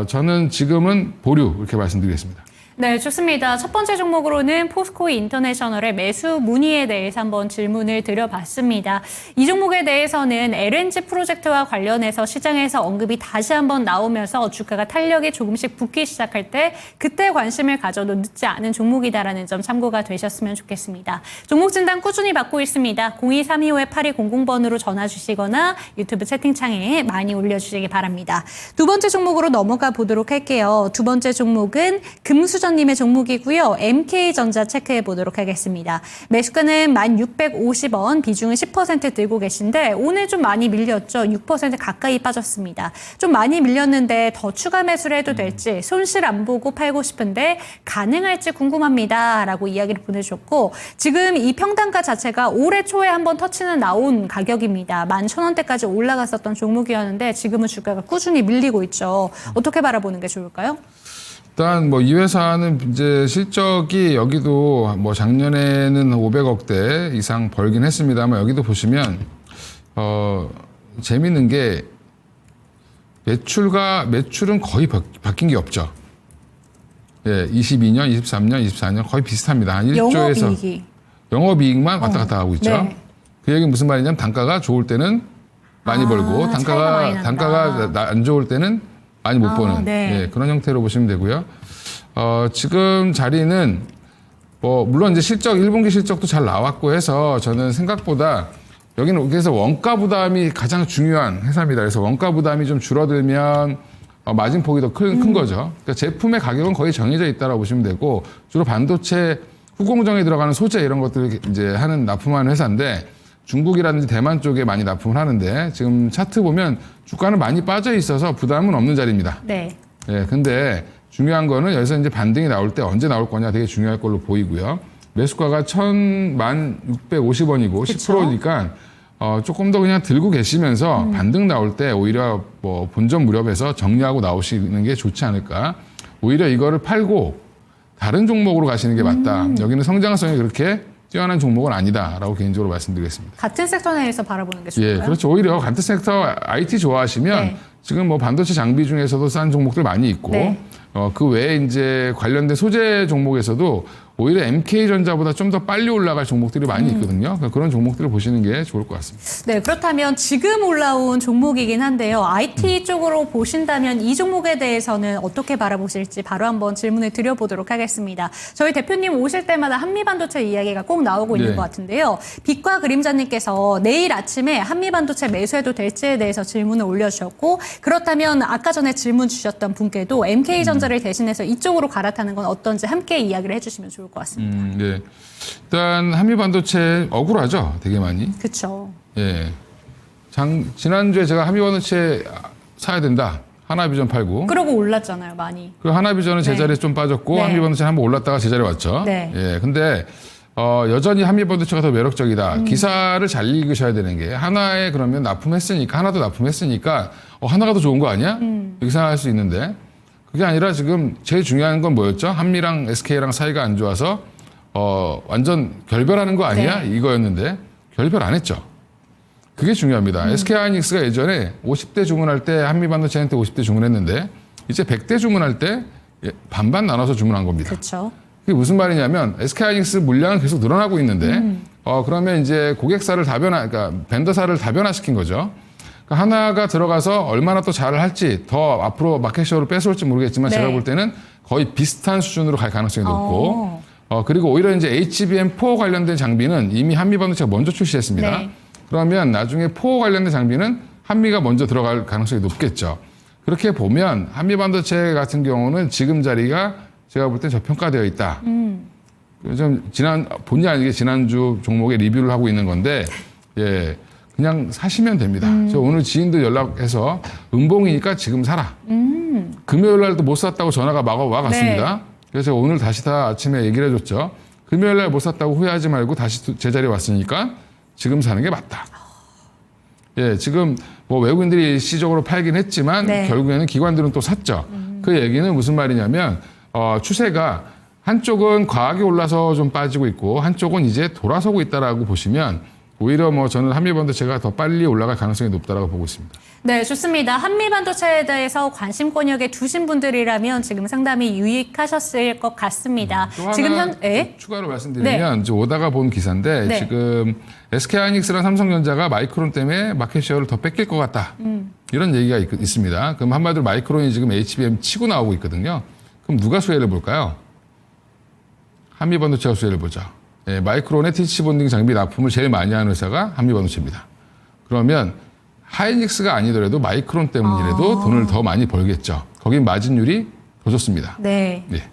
저는 지금은 보류 이렇게 말씀드리겠습니다. 네, 좋습니다. 첫 번째 종목으로는 포스코 인터내셔널의 매수 문의에 대해서 한번 질문을 드려봤습니다. 이 종목에 대해서는 LNG 프로젝트와 관련해서 시장에서 언급이 다시 한번 나오면서 주가가 탄력이 조금씩 붙기 시작할 때 그때 관심을 가져도 늦지 않은 종목이다라는 점 참고가 되셨으면 좋겠습니다. 종목 진단 꾸준히 받고 있습니다. 0232-8200번으로 전화 주시거나 유튜브 채팅창에 많이 올려주시기 바랍니다. 두 번째 종목으로 넘어가 보도록 할게요. 두 번째 종목은 금수저님의 종목이고요. MK전자 체크해 보도록 하겠습니다. 매수가는 1,650원, 비중은 10% 들고 계신데 오늘 좀 많이 밀렸죠. 6% 가까이 빠졌습니다. 좀 많이 밀렸는데 더 추가 매수를 해도 될지 손실 안 보고 팔고 싶은데 가능할지 궁금합니다. 라고 이야기를 보내주셨고 지금 이 평단가 자체가 올해 초에 한번 터치는 나온 가격입니다. 11,000원대까지 올라갔었던 종목이었는데 지금은 주가가 꾸준히 밀리고 있죠. 어떻게 바라보는 게 좋을까요? 일단 뭐 이 회사는 이제 실적이 여기도 뭐 작년에는 500억대 이상 벌긴 했습니다만 여기도 보시면 재밌는 게 매출은 거의 바뀐 게 없죠. 예, 22년, 23년, 24년 거의 비슷합니다. 한 1조에서 영업이익만 왔다 갔다 하고 있죠. 네. 그 얘기는 무슨 말이냐면 단가가 좋을 때는 많이 벌고 차이가 많이 난다. 단가가 안 좋을 때는 많이 못 보는 네. 그런 형태로 보시면 되고요. 지금 자리는 물론 이제 1분기 실적도 잘 나왔고 해서 저는 생각보다 여기는 그래서 원가 부담이 가장 중요한 회사입니다. 그래서 원가 부담이 좀 줄어들면 마진폭이 더 큰 거죠. 그러니까 제품의 가격은 거의 정해져 있다라고 보시면 되고 주로 반도체 후공정에 들어가는 소재 이런 것들을 이제 납품하는 회사인데 중국이라든지 대만 쪽에 많이 납품을 하는데 지금 차트 보면 주가는 많이 빠져 있어서 부담은 없는 자리입니다. 네. 예, 근데 중요한 거는 여기서 이제 반등이 나올 때 언제 나올 거냐 되게 중요할 걸로 보이고요. 매수가가 1,650원이고 10%니까 조금 더 그냥 들고 계시면서 반등 나올 때 오히려 뭐 본전 무렵에서 정리하고 나오시는 게 좋지 않을까. 오히려 이거를 팔고 다른 종목으로 가시는 게 맞다. 여기는 성장성이 그렇게 뛰어난 종목은 아니다라고 개인적으로 말씀드리겠습니다. 같은 섹터 내에서 바라보는 게 좋을까요? 예, 그렇죠. 오히려 같은 섹터 IT 좋아하시면 네. 지금 뭐 반도체 장비 중에서도 싼 종목들 많이 있고 네. 그 외에 이제 관련된 소재 종목에서도 오히려 MK전자보다 좀 더 빨리 올라갈 종목들이 많이 있거든요. 그러니까 그런 종목들을 보시는 게 좋을 것 같습니다. 네, 그렇다면 지금 올라온 종목이긴 한데요. IT 쪽으로 보신다면 이 종목에 대해서는 어떻게 바라보실지 바로 한번 질문을 드려보도록 하겠습니다. 저희 대표님 오실 때마다 한미반도체 이야기가 꼭 나오고 있는 네. 것 같은데요. 빛과 그림자님께서 내일 아침에 한미반도체 매수해도 될지에 대해서 질문을 올려주셨고, 그렇다면 아까 전에 질문 주셨던 분께도 MK전자를 대신해서 이쪽으로 갈아타는 건 어떤지 함께 이야기를 해주시면 좋을 것 같습니다. 네. 일단 한미반도체 억울하죠, 되게 많이. 그렇죠. 예. 지난주에 제가 한미반도체 사야 된다. 하나비전 팔고. 그러고 올랐잖아요, 많이. 그 하나비전은 제자리에 좀 빠졌고 네. 한미반도체는 한번 올랐다가 제자리에 왔죠. 네. 예. 근데 여전히 한미반도체가 더 매력적이다. 기사를 잘 읽으셔야 되는 게 하나에 그러면 납품했으니까 하나도 납품했으니까 하나가 더 좋은 거 아니야? 이렇게 생각할 수 있는데 그게 아니라 지금 제일 중요한 건 뭐였죠? 한미랑 SK랑 사이가 안 좋아서 완전 결별하는 거 아니야? 네. 이거였는데 결별 안 했죠. 그게 중요합니다. SK하이닉스가 예전에 50대 주문할 때 한미반도체한테 50대 주문했는데 이제 100대 주문할 때 반반 나눠서 주문한 겁니다. 그렇죠. 그게 무슨 말이냐면 SK하이닉스 물량은 계속 늘어나고 있는데 그러면 이제 고객사를 그러니까 벤더사를 다변화시킨 거죠. 그러니까 하나가 들어가서 얼마나 또 잘을 할지 더 앞으로 마켓쉐어를 뺏어올지 모르겠지만 네. 제가 볼 때는 거의 비슷한 수준으로 갈 가능성이 높고 그리고 오히려 이제 HBM4 관련된 장비는 이미 한미반도체가 먼저 출시했습니다. 네. 그러면 나중에 4 관련된 장비는 한미가 먼저 들어갈 가능성이 높겠죠. 그렇게 보면 한미반도체 같은 경우는 지금 자리가 제가 볼 때 저평가되어 있다. 좀 본의 아니게 지난주 종목에 리뷰를 하고 있는 건데, 예, 그냥 사시면 됩니다. 저 오늘 지인들 연락해서 음봉이니까 지금 사라. 금요일 날도 못 샀다고 전화가 막 와갔습니다. 네. 그래서 제가 오늘 다시 다 아침에 얘기를 해줬죠. 금요일 날 못 샀다고 후회하지 말고 다시 제자리에 왔으니까 지금 사는 게 맞다. 예, 지금 뭐 외국인들이 일시적으로 팔긴 했지만 네. 결국에는 기관들은 또 샀죠. 그 얘기는 무슨 말이냐면 추세가 한쪽은 과하게 올라서 좀 빠지고 있고 한쪽은 이제 돌아서고 있다라고 보시면 오히려 뭐 저는 한미반도체가 더 빨리 올라갈 가능성이 높다라고 보고 있습니다. 네, 좋습니다. 한미반도체에 대해서 관심권역에 두신 분들이라면 지금 상당히 유익하셨을 것 같습니다. 또 지금 하나 예? 추가로 말씀드리면 이제 오다가 본 기사인데 네. 지금 SK하이닉스랑 삼성전자가 마이크론 때문에 마켓쉐어를 더 뺏길 것 같다. 이런 얘기가 있습니다. 그럼 한마디로 마이크론이 지금 HBM 치고 나오고 있거든요. 그럼 누가 수혜를 볼까요? 한미반도체가 수혜를 보죠. 예, 마이크론의 티치 본딩 장비 납품을 제일 많이 하는 회사가 한미반도체입니다. 그러면 하이닉스가 아니더라도 마이크론 때문이라도 돈을 더 많이 벌겠죠. 거긴 마진율이 더 좋습니다. 네. 예.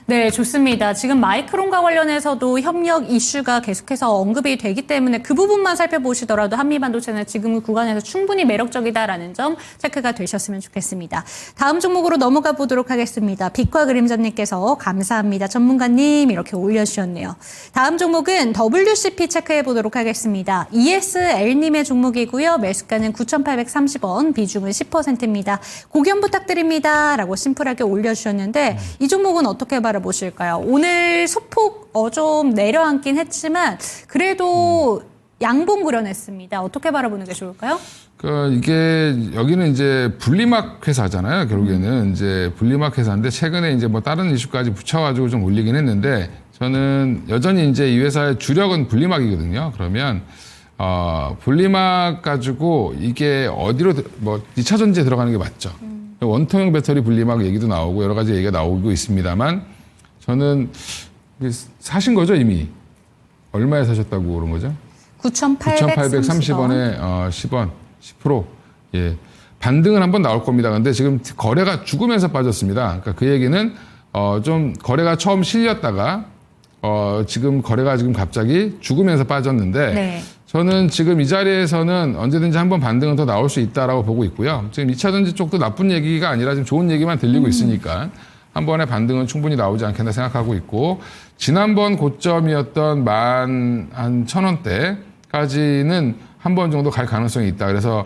네, 좋습니다. 지금 마이크론과 관련해서도 협력 이슈가 계속해서 언급이 되기 때문에 그 부분만 살펴보시더라도 한미반도체는 지금 구간에서 충분히 매력적이다라는 점 체크가 되셨으면 좋겠습니다. 다음 종목으로 넘어가 보도록 하겠습니다. 빛과 그림자님께서 감사합니다. 전문가님 이렇게 올려주셨네요. 다음 종목은 WCP 체크해 보도록 하겠습니다. ESL님의 종목이고요. 매수가는 9,830원, 비중은 10%입니다. 고견 부탁드립니다. 라고 심플하게 올려주셨는데 이 종목은 어떻게 보실까요? 오늘 소폭 좀 내려앉긴 했지만 그래도 양봉 그려냈습니다. 어떻게 바라보는 게 좋을까요? 이게 여기는 이제 분리막 회사잖아요. 결국에는 이제 분리막 회사인데 최근에 이제 뭐 다른 이슈까지 붙여가지고 좀 올리긴 했는데 저는 여전히 이제 이 회사의 주력은 분리막이거든요. 그러면 분리막 가지고 이게 어디로 뭐 2차 전지에 들어가는 게 맞죠. 원통형 배터리 분리막 얘기도 나오고 여러 가지 얘기가 나오고 있습니다만 저는 사신 거죠 이미 얼마에 사셨다고 그런 거죠? 9,830원에 10원 10% 예 반등은 한번 나올 겁니다. 근데 지금 거래가 죽으면서 빠졌습니다. 그러니까 그 얘기는 좀 거래가 처음 실렸다가 지금 거래가 지금 갑자기 죽으면서 빠졌는데 네. 저는 지금 이 자리에서는 언제든지 한번 반등은 더 나올 수 있다라고 보고 있고요. 지금 2차 전지 쪽도 나쁜 얘기가 아니라 지금 좋은 얘기만 들리고 있으니까 한 번의 반등은 충분히 나오지 않겠나 생각하고 있고 지난번 고점이었던 11,000원대까지는 한 번 정도 갈 가능성이 있다. 그래서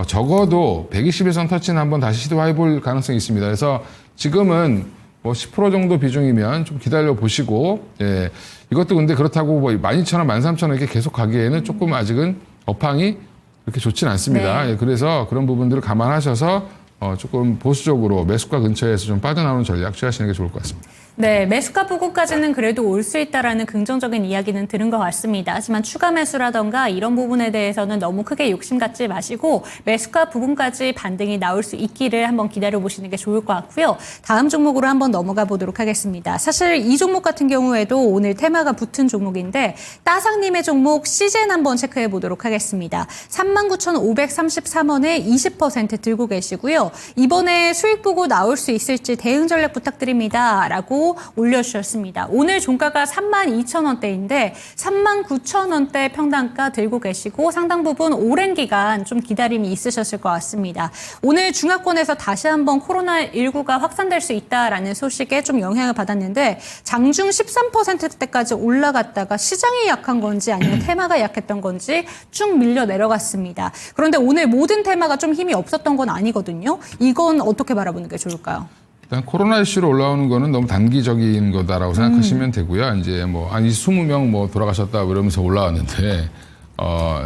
적어도 121선 터치는 한번 다시 시도해 볼 가능성이 있습니다. 그래서 지금은 뭐 10% 정도 비중이면 좀 기다려 보시고 예. 이것도 근데 그렇다고 뭐 12,000원, 13,000원 이렇게 계속 가기에는 조금 아직은 업황이 그렇게 좋진 않습니다. 네. 예. 그래서 그런 부분들을 감안하셔서 조금 보수적으로 매수가 근처에서 좀 빠져나오는 전략 취하시는 게 좋을 것 같습니다. 네, 매수가 부근까지는 그래도 올 수 있다라는 긍정적인 이야기는 들은 것 같습니다. 하지만 추가 매수라던가 이런 부분에 대해서는 너무 크게 욕심 갖지 마시고 매수가 부근까지 반등이 나올 수 있기를 한번 기다려보시는 게 좋을 것 같고요. 다음 종목으로 한번 넘어가 보도록 하겠습니다. 사실 이 종목 같은 경우에도 오늘 테마가 붙은 종목인데 따상님의 종목 시젠 한번 체크해 보도록 하겠습니다. 39,533원에 20% 들고 계시고요. 이번에 수익 보고 나올 수 있을지 대응 전략 부탁드립니다. 라고 올려주셨습니다. 오늘 종가가 32,000원대인데 39,000원대 평단가 들고 계시고 상당 부분 오랜 기간 좀 기다림이 있으셨을 것 같습니다. 오늘 중화권에서 다시 한번 코로나19가 확산될 수 있다라는 소식에 좀 영향을 받았는데 장중 13%대까지 올라갔다가 시장이 약한 건지 아니면 테마가 약했던 건지 쭉 밀려 내려갔습니다. 그런데 오늘 모든 테마가 좀 힘이 없었던 건 아니거든요. 이건 어떻게 바라보는 게 좋을까요? 일단 코로나 이슈로 올라오는 거는 너무 단기적인 거다라고 생각하시면 되고요. 이제 뭐 한 20명 뭐 돌아가셨다 이러면서 올라왔는데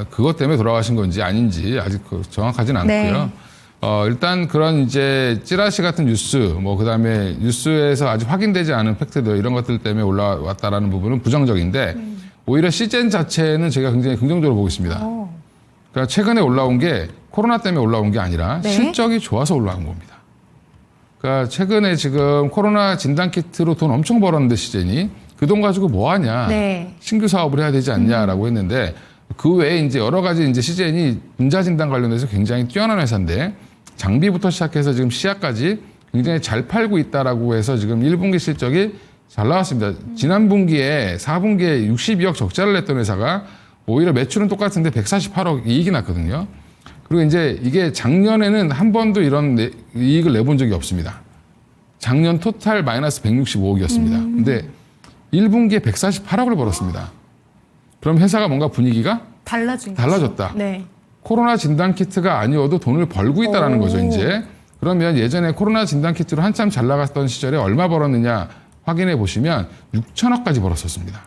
그것 때문에 돌아가신 건지 아닌지 아직 정확하진 않고요. 네. 일단 그런 이제 찌라시 같은 뉴스 뭐 그다음에 뉴스에서 아직 확인되지 않은 팩트들 이런 것들 때문에 올라왔다라는 부분은 부정적인데 오히려 시젠 자체는 제가 굉장히 긍정적으로 보고 있습니다. 그러니까 최근에 올라온 게 코로나 때문에 올라온 게 아니라 네. 실적이 좋아서 올라온 겁니다. 그러니까 최근에 지금 코로나 진단키트로 돈 엄청 벌었는데 시젠이 그 돈 가지고 뭐 하냐. 네. 신규 사업을 해야 되지 않냐라고 했는데 그 외에 이제 여러 가지 이제 시젠이 분자 진단 관련해서 굉장히 뛰어난 회사인데 장비부터 시작해서 지금 시약까지 굉장히 잘 팔고 있다라고 해서 지금 1분기 실적이 잘 나왔습니다. 지난 분기에 4분기에 62억 적자를 냈던 회사가 오히려 매출은 똑같은데 148억 이익이 났거든요. 그리고 이제 이게 작년에는 한 번도 이런 이익을 내본 적이 없습니다. 작년 토탈 마이너스 165억이었습니다. 근데 1분기에 148억을 벌었습니다. 그럼 회사가 뭔가 분위기가 달라졌다. 네. 코로나 진단키트가 아니어도 돈을 벌고 있다는 거죠, 이제. 그러면 예전에 코로나 진단키트로 한참 잘 나갔던 시절에 얼마 벌었느냐 확인해 보시면 6천억까지 벌었었습니다.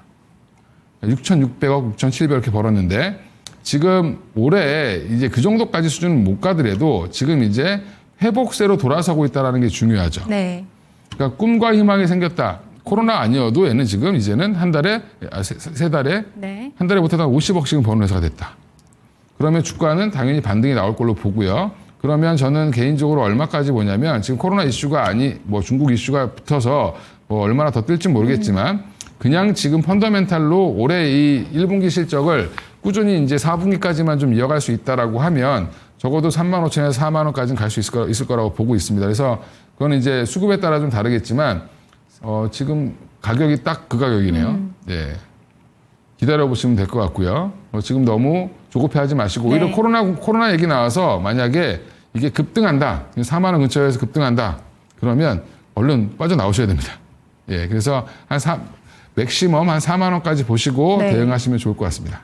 6,600억, 6,700억 이렇게 벌었는데 지금 올해 이제 그 정도까지 수준은 못 가더라도 지금 이제 회복세로 돌아서고 있다는 게 중요하죠. 네. 그러니까 꿈과 희망이 생겼다. 코로나 아니어도 얘는 지금 이제는 한 달에, 세 달에, 네. 한 달에 못해도 50억씩은 버는 회사가 됐다. 그러면 주가는 당연히 반등이 나올 걸로 보고요. 그러면 저는 개인적으로 얼마까지 보냐면 지금 코로나 이슈가 뭐 중국 이슈가 붙어서 뭐 얼마나 더 뜰지 모르겠지만 그냥 지금 펀더멘탈로 올해 이 1분기 실적을 꾸준히 이제 4분기까지만 좀 이어갈 수 있다라고 하면 적어도 35,000에서 4만 원까지는 갈 수 있을 거라고 보고 있습니다. 그래서 그건 이제 수급에 따라 좀 다르겠지만 지금 가격이 딱 그 가격이네요. 예. 기다려보시면 될 것 같고요. 지금 너무 조급해하지 마시고 오히려 네. 코로나 얘기 나와서 만약에 이게 급등한다. 4만 원 근처에서 급등한다. 그러면 얼른 빠져나오셔야 됩니다. 예. 그래서 맥시멈 한 4만 원까지 보시고 네. 대응하시면 좋을 것 같습니다.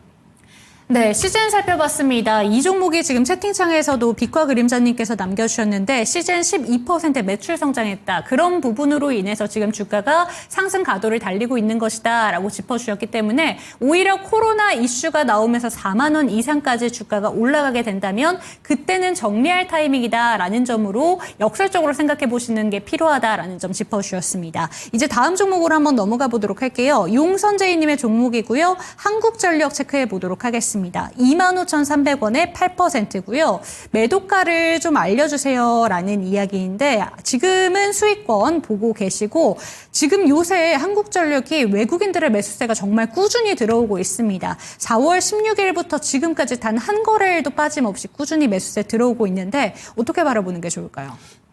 네, 시즌 살펴봤습니다. 이 종목이 지금 채팅창에서도 빛과 그림자님께서 남겨주셨는데 시즌 12% 매출 성장했다. 그런 부분으로 인해서 지금 주가가 상승 가도를 달리고 있는 것이다 라고 짚어주셨기 때문에 오히려 코로나 이슈가 나오면서 4만 원 이상까지 주가가 올라가게 된다면 그때는 정리할 타이밍이다라는 점으로 역설적으로 생각해 보시는 게 필요하다라는 점 짚어주셨습니다. 이제 다음 종목으로 한번 넘어가 보도록 할게요. 용선재희님의 종목이고요. 한국전력 체크해 보도록 하겠습니다. 25,300원에 8%고요. 매도가를 좀 알려주세요라는 이야기인데 지금은 수익권 보고 계시고 지금 요새 한국전력이 외국인들의 매수세가 정말 꾸준히 들어오고 있습니다. 4월 16일부터 지금까지 단 한 거래일도 빠짐없이 꾸준히 매수세 들어오고 있는데 어떻게 바라보는 게 좋을까요?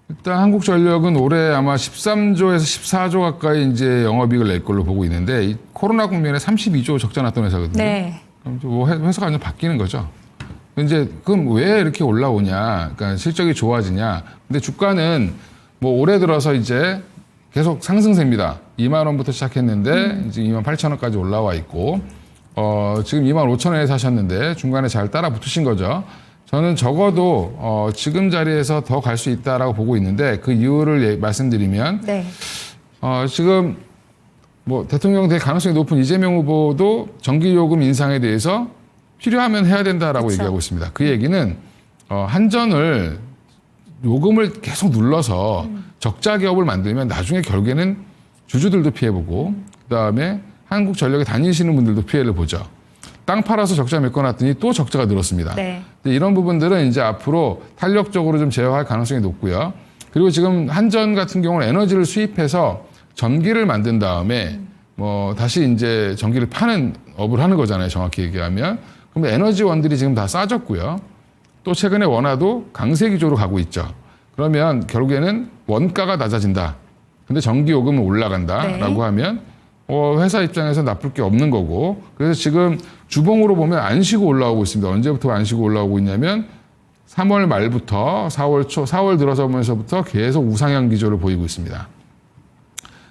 일단 한국전력은 올해 아마 13조에서 14조 가까이 이제 영업이익을 낼 걸로 보고 있는데 이 코로나 국면에 32조 적자 났던 회사거든요. 네. 그럼 뭐 회사가 완전 바뀌는 거죠. 이제 그럼 왜 이렇게 올라오냐? 그러니까 실적이 좋아지냐? 근데 주가는 뭐 올해 들어서 이제 계속 상승세입니다. 2만 원부터 시작했는데 이제 2만 8천 원까지 올라와 있고 지금 2만 5천 원에 사셨는데 중간에 잘 따라 붙으신 거죠. 저는 적어도 지금 자리에서 더 갈 수 있다라고 보고 있는데 그 이유를 말씀드리면 네. 지금 뭐 대통령 될 가능성이 높은 이재명 후보도 전기요금 인상에 대해서 필요하면 해야 된다라고 그쵸. 얘기하고 있습니다. 그 얘기는 한전을 요금을 계속 눌러서 적자 기업을 만들면 나중에 결국에는 주주들도 피해보고 그다음에 한국전력에 다니시는 분들도 피해를 보죠. 땅 팔아서 적자 메꿔놨더니 또 적자가 늘었습니다. 네. 이런 부분들은 이제 앞으로 탄력적으로 좀 제어할 가능성이 높고요. 그리고 지금 한전 같은 경우는 에너지를 수입해서 전기를 만든 다음에 뭐 다시 이제 전기를 파는 업을 하는 거잖아요. 정확히 얘기하면. 그럼 에너지원들이 지금 다 싸졌고요. 또 최근에 원화도 강세 기조로 가고 있죠. 그러면 결국에는 원가가 낮아진다. 근데 전기 요금은 올라간다라고 하면 회사 입장에서 나쁠 게 없는 거고. 그래서 지금 주봉으로 보면 안 쉬고 올라오고 있습니다. 언제부터 안 쉬고 올라오고 있냐면 3월 말부터 4월 초, 4월 들어서면서부터 계속 우상향 기조를 보이고 있습니다.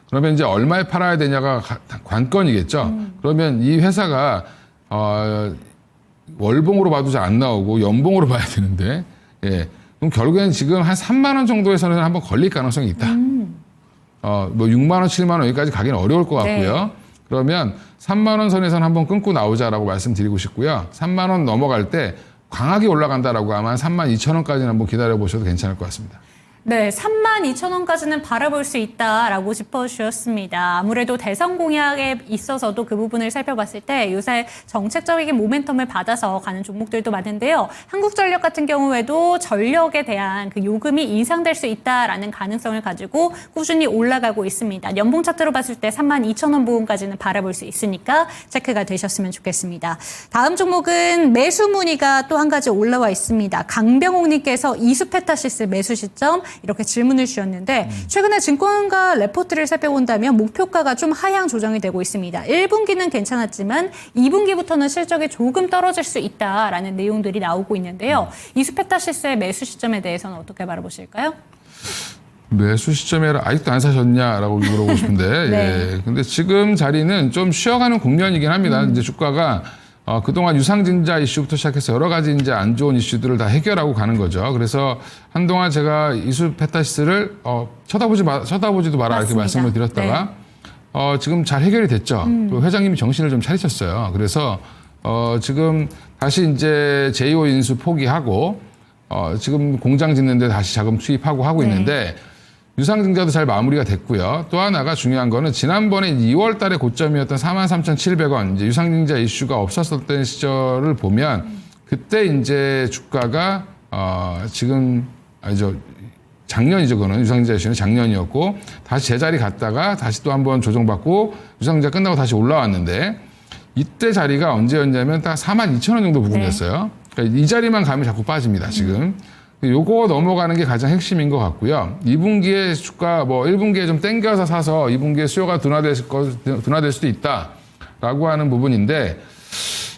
그러면 이제 얼마에 팔아야 되냐가 관건이겠죠. 그러면 이 회사가 월봉으로 봐도 잘 안 나오고 연봉으로 봐야 되는데, 예. 그럼 결국에는 지금 한 3만 원 정도에서는 한번 걸릴 가능성이 있다. 뭐 6만 원, 7만 원 여기까지 가기는 어려울 것 같고요. 네. 그러면 3만 원 선에서는 한번 끊고 나오자라고 말씀드리고 싶고요. 3만 원 넘어갈 때 강하게 올라간다라고 하면 3만 2천 원까지는 한번 기다려 보셔도 괜찮을 것 같습니다. 네, 32,000원까지는 바라볼 수 있다라고 짚어주셨습니다. 아무래도 대선 공약에 있어서도 그 부분을 살펴봤을 때 요새 정책적인 모멘텀을 받아서 가는 종목들도 많은데요. 한국전력 같은 경우에도 전력에 대한 그 요금이 인상될 수 있다라는 가능성을 가지고 꾸준히 올라가고 있습니다. 연봉 차트로 봤을 때 32,000원 부근까지는 바라볼 수 있으니까 체크가 되셨으면 좋겠습니다. 다음 종목은 매수 문의가 또 한 가지 올라와 있습니다. 강병옥님께서 이수페타시스 매수 시점 이렇게 질문을 주셨는데 최근에 증권가 레포트를 살펴본다면 목표가가 좀 하향 조정이 되고 있습니다. 1분기는 괜찮았지만 2분기부터는 실적이 조금 떨어질 수 있다라는 내용들이 나오고 있는데요. 이수페타시스의 매수 시점에 대해서는 어떻게 바라보실까요? 매수 시점에 아직도 안 사셨냐라고 물어보고 싶은데, 네. 예. 근데 지금 자리는 좀 쉬어가는 국면이긴 합니다. 이제 주가가 그동안 유상증자 이슈부터 시작해서 여러 가지 이제 안 좋은 이슈들을 다 해결하고 가는 거죠. 그래서 한동안 제가 이수페타시스를 쳐다보지도 마라 이렇게 맞습니다. 말씀을 드렸다가 지금 잘 해결이 됐죠. 또 회장님이 정신을 좀 차리셨어요. 그래서 지금 다시 이제 제2호 인수 포기하고 지금 공장 짓는데 다시 자금 투입하고 하고 있는데 유상증자도 잘 마무리가 됐고요. 또 하나가 중요한 거는 지난번에 2월 달에 고점이었던 43,700원, 이제 유상증자 이슈가 없었던 시절을 보면 그때 이제 주가가 지금 작년이죠. 그거는 유상증자 이슈는 작년이었고 다시 제자리 갔다가 다시 또 한번 조정받고 유상증자 끝나고 다시 올라왔는데 이때 자리가 언제였냐면 딱 42,000원 정도 부근이었어요. 그러니까 이 자리만 가면 자꾸 빠집니다. 지금. 요거 넘어가는 게 가장 핵심인 것 같고요. 2분기에 주가 1분기에 좀 땡겨서 사서 2분기에 수요가 둔화될 수도 있다라고 하는 부분인데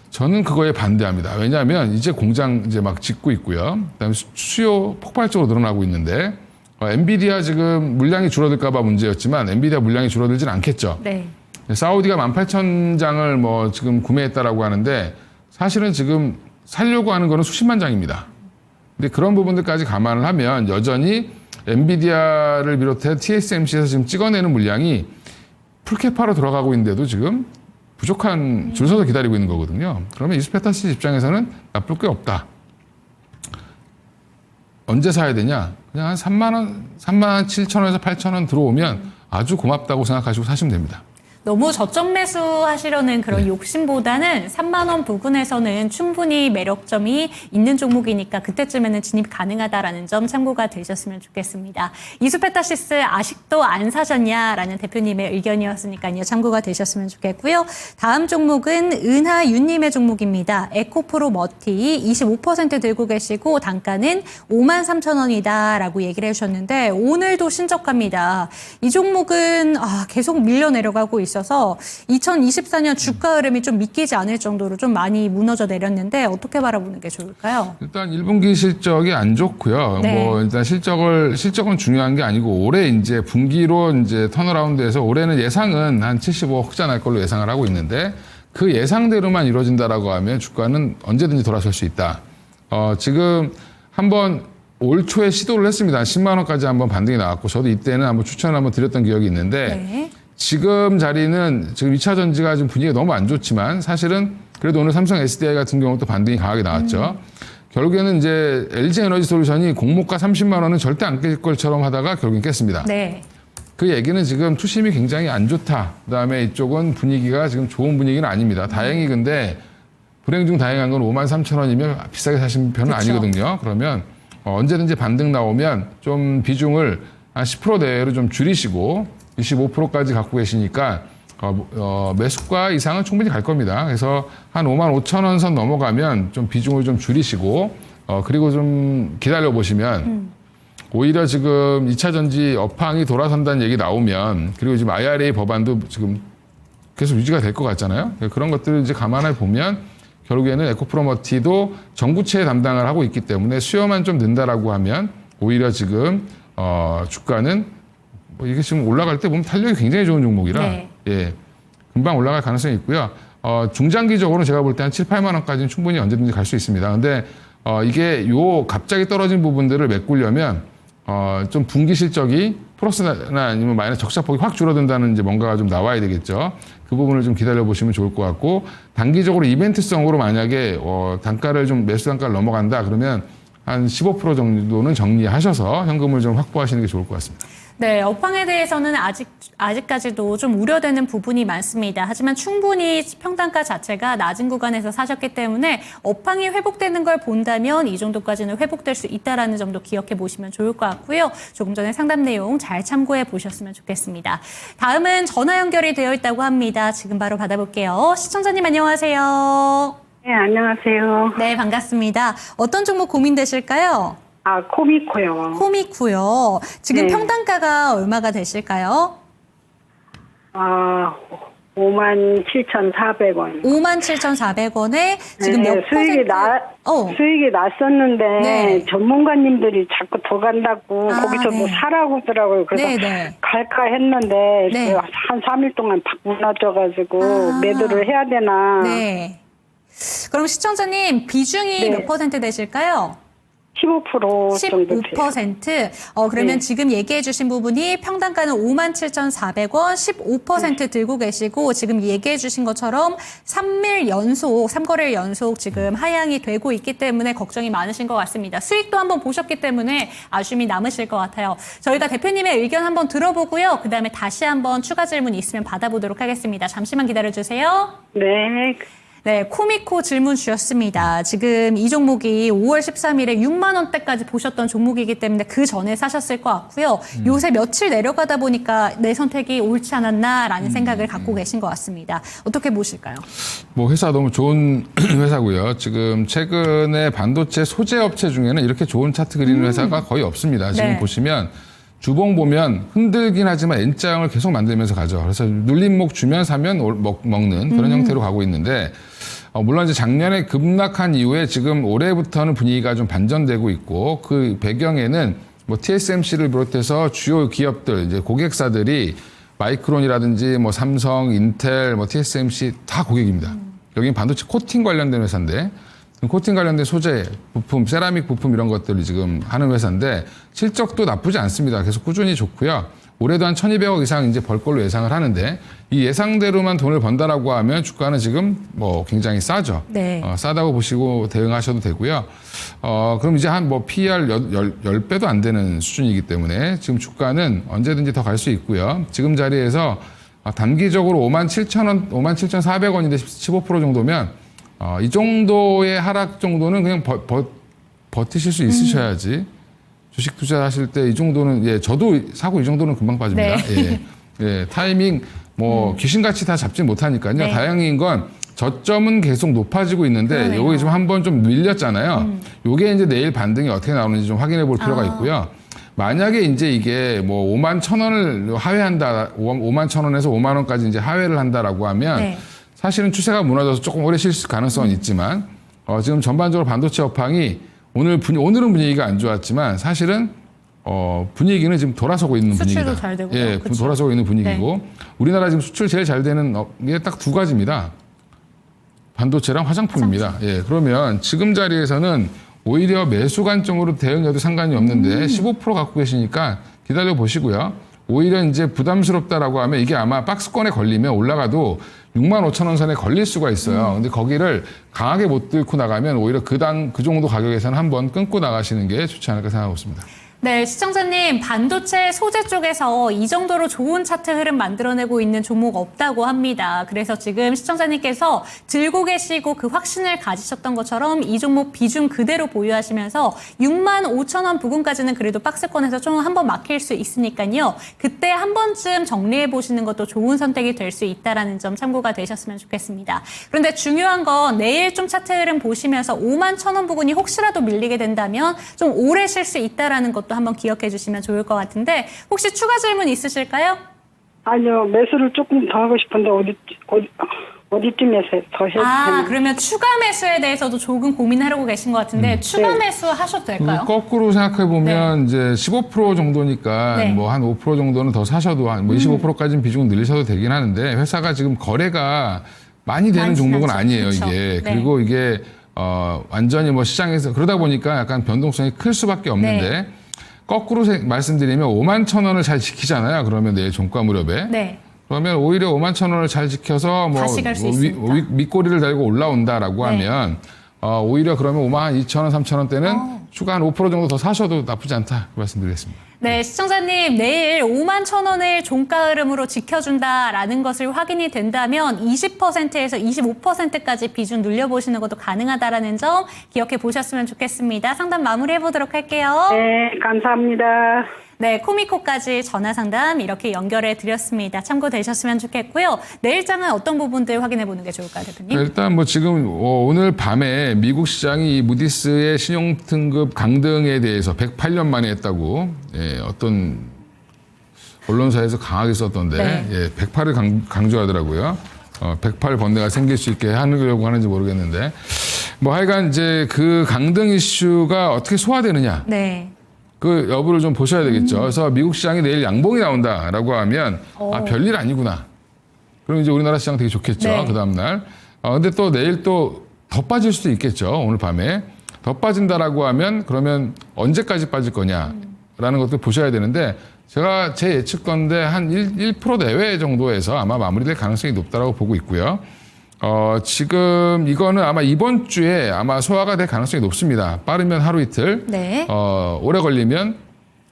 저는 그거에 반대합니다. 왜냐하면 이제 공장 이제 막 짓고 있고요. 그다음에 수요 폭발적으로 늘어나고 있는데 엔비디아 지금 물량이 줄어들까 봐 문제였지만 엔비디아 물량이 줄어들지는 않겠죠. 네. 사우디가 18,000장을 지금 구매했다라고 하는데 사실은 지금 살려고 하는 거는 수십만 장입니다. 근데 그런 부분들까지 감안을 하면 여전히 엔비디아를 비롯해 TSMC에서 지금 찍어내는 물량이 풀캐파로 들어가고 있는데도 지금 부족한 줄 서서 기다리고 있는 거거든요. 그러면 이수페타시스 입장에서는 나쁠 게 없다. 언제 사야 되냐? 그냥 한 3만 7천 원에서 8천 원 들어오면 아주 고맙다고 생각하시고 사시면 됩니다. 너무 저점 매수하시려는 그런 욕심보다는 3만 원 부근에서는 충분히 매력점이 있는 종목이니까 그때쯤에는 진입 가능하다라는 점 참고가 되셨으면 좋겠습니다. 이수페타시스 아직도 안 사셨냐라는 대표님의 의견이었으니까요. 참고가 되셨으면 좋겠고요. 다음 종목은 은하윤님의 종목입니다. 에코프로 머티 25% 들고 계시고 단가는 53,000원이다라고 얘기를 해주셨는데 오늘도 신저가입니다. 이 종목은 계속 밀려 내려가고 있어서 2024년 주가 흐름이 좀 믿기지 않을 정도로 좀 많이 무너져 내렸는데 어떻게 바라보는 게 좋을까요? 일단 1분기 실적이 안 좋고요. 네. 일단 실적은 중요한 게 아니고 올해 이제 분기로 이제 턴어라운드해서 올해는 예상은 한 75억 흑자 날 걸로 예상을 하고 있는데 그 예상대로만 이루어진다라고 하면 주가는 언제든지 돌아설 수 있다. 지금 한번 올 초에 시도를 했습니다. 10만 원까지 한번 반등이 나왔고 저도 이때는 한번 추천을 한번 드렸던 기억이 있는데 네. 지금 자리는 지금 2차 전지가 지금 분위기가 너무 안 좋지만 사실은 그래도 오늘 삼성 SDI 같은 경우도 반등이 강하게 나왔죠. 결국에는 이제 LG 에너지 솔루션이 공모가 30만 원은 절대 안 깰 것처럼 하다가 결국엔 깼습니다. 네. 그 얘기는 지금 투심이 굉장히 안 좋다. 그다음에 이쪽은 분위기가 지금 좋은 분위기는 아닙니다. 다행히 근데 불행 중 다행한 건 53,000원이면 비싸게 사신 편은 그쵸. 아니거든요. 그러면 언제든지 반등 나오면 좀 비중을 한 10% 내외로 좀 줄이시고 25%까지 갖고 계시니까 매수가 이상은 충분히 갈 겁니다. 그래서 한 55,000원 선 넘어가면 좀 비중을 좀 줄이시고 그리고 좀 기다려 보시면 오히려 지금 2차 전지 업황이 돌아선다는 얘기 나오면 그리고 지금 IRA 법안도 지금 계속 유지가 될 것 같잖아요. 그런 것들을 이제 감안해 보면 결국에는 에코프로머티도 정부채 담당을 하고 있기 때문에 수요만 좀 는다라고 하면 오히려 지금 주가는 뭐 이게 지금 올라갈 때 보면 탄력이 굉장히 좋은 종목이라 네. 예, 금방 올라갈 가능성이 있고요. 중장기적으로는 제가 볼 때 한 7, 8만 원까지는 충분히 언제든지 갈 수 있습니다. 근데 이게 요 갑자기 떨어진 부분들을 메꾸려면 좀 분기 실적이 플러스나 아니면 마이너스 적자폭이 확 줄어든다는 이제 뭔가가 좀 나와야 되겠죠. 그 부분을 좀 기다려 보시면 좋을 것 같고 단기적으로 이벤트성으로 만약에 단가를 좀 매수 단가를 넘어간다 그러면 한 15% 정도는 정리하셔서 현금을 좀 확보하시는 게 좋을 것 같습니다. 네, 업황에 대해서는 아직까지도 좀 우려되는 부분이 많습니다. 하지만 충분히 평단가 자체가 낮은 구간에서 사셨기 때문에 업황이 회복되는 걸 본다면 이 정도까지는 회복될 수 있다는 점도 기억해 보시면 좋을 것 같고요. 조금 전에 상담 내용 잘 참고해 보셨으면 좋겠습니다. 다음은 전화 연결이 되어 있다고 합니다. 지금 바로 받아볼게요. 시청자님 안녕하세요. 네, 안녕하세요. 네, 반갑습니다. 어떤 종목 고민되실까요? 코미코요. 코미쿠요. 지금 네. 평단가가 얼마가 되실까요? 57,400원. 57,400원에 지금 몇 수익이 퍼센트? 수익이 났었는데, 네. 전문가님들이 자꾸 더 간다고, 거기서 뭐 네. 사라고 하더라고요. 그래서 네. 갈까 했는데, 네. 한 3일 동안 팍 무너져가지고, 아. 매도를 해야 되나. 네. 그럼 시청자님 비중이 네. 몇 퍼센트 되실까요? 15% 정도 돼요. 15%. 그러면 네. 지금 얘기해 주신 부분이 평단가는 57,400원, 15% 들고 계시고 지금 얘기해 주신 것처럼 3거래일 연속 지금 하향이 되고 있기 때문에 걱정이 많으신 것 같습니다. 수익도 한번 보셨기 때문에 아쉬움이 남으실 것 같아요. 저희가 대표님의 의견 한번 들어보고요. 그다음에 다시 한번 추가 질문 있으면 받아보도록 하겠습니다. 잠시만 기다려 주세요. 네. 네, 코미코 질문 주셨습니다. 지금 이 종목이 5월 13일에 6만 원대까지 보셨던 종목이기 때문에 그 전에 사셨을 것 같고요. 요새 며칠 내려가다 보니까 내 선택이 옳지 않았나라는 생각을 갖고 계신 것 같습니다. 어떻게 보실까요? 뭐 회사 너무 좋은 회사고요. 지금 최근에 반도체 소재 업체 중에는 이렇게 좋은 차트 그리는 회사가 거의 없습니다. 지금 네. 보시면 주봉 보면 흔들긴 하지만 N자형을 계속 만들면서 가죠. 그래서 눌림목 주면 사면 먹는 그런 형태로 가고 있는데 물론 이제 작년에 급락한 이후에 지금 올해부터는 분위기가 좀 반전되고 있고 그 배경에는 뭐 TSMC를 비롯해서 주요 기업들 이제 고객사들이 마이크론이라든지 뭐 삼성, 인텔, 뭐 TSMC 다 고객입니다. 여기는 반도체 코팅 관련된 회사인데 코팅 관련된 소재, 부품, 세라믹 부품 이런 것들을 지금 하는 회사인데 실적도 나쁘지 않습니다. 계속 꾸준히 좋고요. 올해도 한 1,200억 이상 이제 벌 걸로 예상을 하는데 이 예상대로만 돈을 번다라고 하면 주가는 지금 뭐 굉장히 싸죠. 네. 싸다고 보시고 대응하셔도 되고요. 그럼 이제 한 뭐 PER 10배도 안 되는 수준이기 때문에 지금 주가는 언제든지 더 갈 수 있고요. 지금 자리에서 단기적으로 57,000원, 57,400원인데 15% 정도면 이 정도의 하락 정도는 그냥 버티실 수 있으셔야지. 주식 투자하실 때 이 정도는 저도 사고 이 정도는 금방 빠집니다. 네. 예, 타이밍 뭐 귀신같이 다 잡지 못하니까요. 네. 다행인 건 저점은 계속 높아지고 있는데 그러네요. 요게 좀 한번 좀 밀렸잖아요. 요게 이제 내일 반등이 어떻게 나오는지 좀 확인해 볼 필요가 있고요. 만약에 이제 이게 뭐 51,000원을 하회한다, 51,000원에서 5만 원까지 이제 하회를 한다라고 하면 네. 사실은 추세가 무너져서 조금 오래 쉴 가능성은 있지만 지금 전반적으로 반도체 업황이 오늘은 분위기가 안 좋았지만 사실은 분위기는 지금 돌아서고 있는 수출도 분위기다. 잘 되고요. 예, 그쵸? 돌아서고 있는 분위기고 우리나라 지금 수출 제일 잘 되는 게 딱 두 가지입니다. 반도체랑 화장품입니다. 예, 그러면 지금 자리에서는 오히려 매수 관점으로 대응해도 상관이 없는데 15% 갖고 계시니까 기다려 보시고요. 오히려 이제 부담스럽다라고 하면 이게 아마 박스권에 걸리면 올라가도 65,000원 선에 걸릴 수가 있어요. 근데 거기를 강하게 못 뚫고 나가면 오히려 그 정도 가격에서는 한번 끊고 나가시는 게 좋지 않을까 생각하고 있습니다. 네, 시청자님, 반도체 소재 쪽에서 이 정도로 좋은 차트 흐름 만들어내고 있는 종목 없다고 합니다. 그래서 지금 시청자님께서 들고 계시고 그 확신을 가지셨던 것처럼 이 종목 비중 그대로 보유하시면서 65,000원 부근까지는 그래도 박스권에서 좀 한번 막힐 수 있으니까요. 그때 한 번쯤 정리해 보시는 것도 좋은 선택이 될 수 있다는 점 참고가 되셨으면 좋겠습니다. 그런데 중요한 건 내일 좀 차트 흐름 보시면서 51,000원 부근이 혹시라도 밀리게 된다면 좀 오래 쉴 수 있다는 것도 한번 기억해 주시면 좋을 것 같은데 혹시 추가 질문 있으실까요? 아니요, 매수를 조금 더 하고 싶은데 어디쯤에서 더 해야 되나? 그러면 추가 매수에 대해서도 조금 고민하려고 계신 것 같은데 추가 매수 하셔도 될까요? 거꾸로 생각해 보면 이제 15% 정도니까 네. 뭐 한 5% 정도는 더 사셔도 한 뭐 25%까지는 비중을 늘리셔도 되긴 하는데 회사가 지금 거래가 많이 되는 많진 종목은 않죠. 아니에요, 그렇죠. 이게. 네. 그리고 이게 완전히 뭐 시장에서 그러다 보니까 약간 변동성이 클 수밖에 없는데 네. 거꾸로 말씀드리면 51,000원을 잘 지키잖아요. 그러면 내일 종가 무렵에. 네. 그러면 오히려 51,000원을 잘 지켜서 뭐 다시 갈수 있으니까. 윗꼬리를 달고 올라온다라고 네. 하면 오히려 그러면 52,000원, 3,000원대는 추가 한 5% 정도 더 사셔도 나쁘지 않다 말씀드리겠습니다. 네, 시청자님, 내일 51,000원을 종가 흐름으로 지켜준다라는 것을 확인이 된다면 20%에서 25%까지 비중 늘려보시는 것도 가능하다라는 점 기억해 보셨으면 좋겠습니다. 상담 마무리해 보도록 할게요. 네, 감사합니다. 네, 코미코까지 전화 상담 이렇게 연결해 드렸습니다. 참고되셨으면 좋겠고요. 내일장은 어떤 부분들 확인해 보는 게 좋을까요, 대표님? 일단 뭐 지금 오늘 밤에 미국 시장이 이 무디스의 신용 등급 강등에 대해서 108년 만에 했다고 어떤 언론사에서 강하게 썼던데 네. 108을 강조하더라고요. 108 번뇌가 생길 수 있게 하려고 하는지 모르겠는데 뭐 하여간 이제 그 강등 이슈가 어떻게 소화되느냐. 네. 그 여부를 좀 보셔야 되겠죠. 그래서 미국 시장이 내일 양봉이 나온다라고 하면 별일 아니구나. 그럼 이제 우리나라 시장 되게 좋겠죠. 네. 그 다음날. 근데 또 내일 또 더 빠질 수도 있겠죠. 오늘 밤에. 더 빠진다라고 하면 그러면 언제까지 빠질 거냐라는 것도 보셔야 되는데 제가 제 예측건데 한 1% 내외 정도에서 아마 마무리될 가능성이 높다라고 보고 있고요. 지금 이거는 아마 이번 주에 아마 소화가 될 가능성이 높습니다. 빠르면 하루 이틀. 네. 오래 걸리면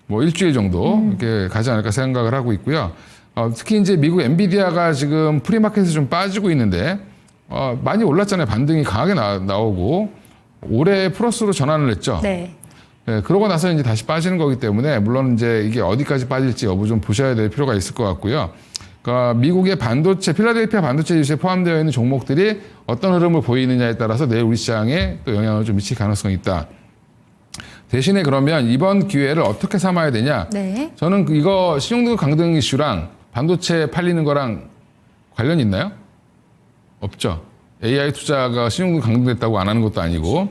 뭐 일주일 정도 이렇게 가지 않을까 생각을 하고 있고요. 특히 이제 미국 엔비디아가 지금 프리마켓에서 좀 빠지고 있는데, 많이 올랐잖아요. 반등이 강하게 나오고, 올해 플러스로 전환을 했죠. 네. 네, 그러고 나서 이제 다시 빠지는 거기 때문에, 물론 이제 이게 어디까지 빠질지 여부 좀 보셔야 될 필요가 있을 것 같고요. 그러니까 미국의 반도체, 필라델피아 반도체 지수에 포함되어 있는 종목들이 어떤 흐름을 보이느냐에 따라서 내일 우리 시장에 또 영향을 좀 미칠 가능성이 있다. 대신에 그러면 이번 기회를 어떻게 삼아야 되냐? 네. 저는 이거 신용등급 강등 이슈랑 반도체 팔리는 거랑 관련이 있나요? 없죠. AI 투자가 신용등급 강등됐다고 안 하는 것도 아니고.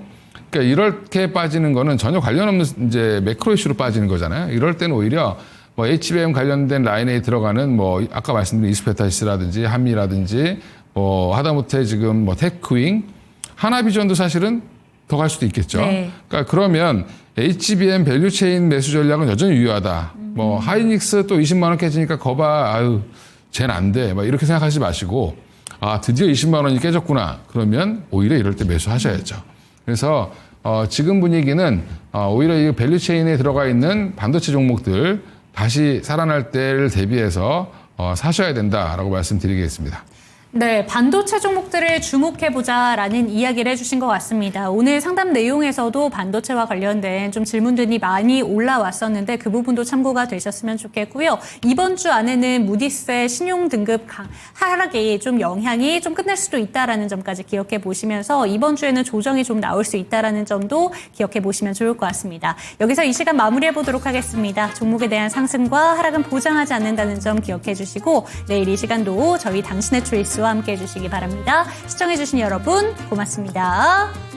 그러니까 이렇게 빠지는 거는 전혀 관련 없는 이제 매크로 이슈로 빠지는 거잖아요. 이럴 때는 오히려 뭐 HBM 관련된 라인에 들어가는 뭐 아까 말씀드린 이스페타시스라든지 한미라든지 뭐 하다못해 지금 뭐 테크윙, 하나비전도 사실은 더 갈 수도 있겠죠. 네. 그러니까 그러면 HBM 밸류체인 매수 전략은 여전히 유효하다. 뭐 하이닉스 또 20만 원 깨지니까 거봐, 아유, 쟤는 안 돼. 막 이렇게 생각하지 마시고, 아 드디어 20만 원이 깨졌구나. 그러면 오히려 이럴 때 매수하셔야죠. 그래서 지금 분위기는 오히려 이 밸류체인에 들어가 있는 반도체 종목들 다시 살아날 때를 대비해서 사셔야 된다라고 말씀드리겠습니다. 네, 반도체 종목들을 주목해보자라는 이야기를 해주신 것 같습니다. 오늘 상담 내용에서도 반도체와 관련된 좀 질문들이 많이 올라왔었는데 그 부분도 참고가 되셨으면 좋겠고요. 이번 주 안에는 무디스의 신용 등급 하락이 좀 영향이 좀 끝날 수도 있다라는 점까지 기억해 보시면서 이번 주에는 조정이 좀 나올 수 있다라는 점도 기억해 보시면 좋을 것 같습니다. 여기서 이 시간 마무리해 보도록 하겠습니다. 종목에 대한 상승과 하락은 보장하지 않는다는 점 기억해 주시고 내일 이 시간도 저희 당신의 초이스와 함께 해주시기 바랍니다. 시청해주신 여러분 고맙습니다.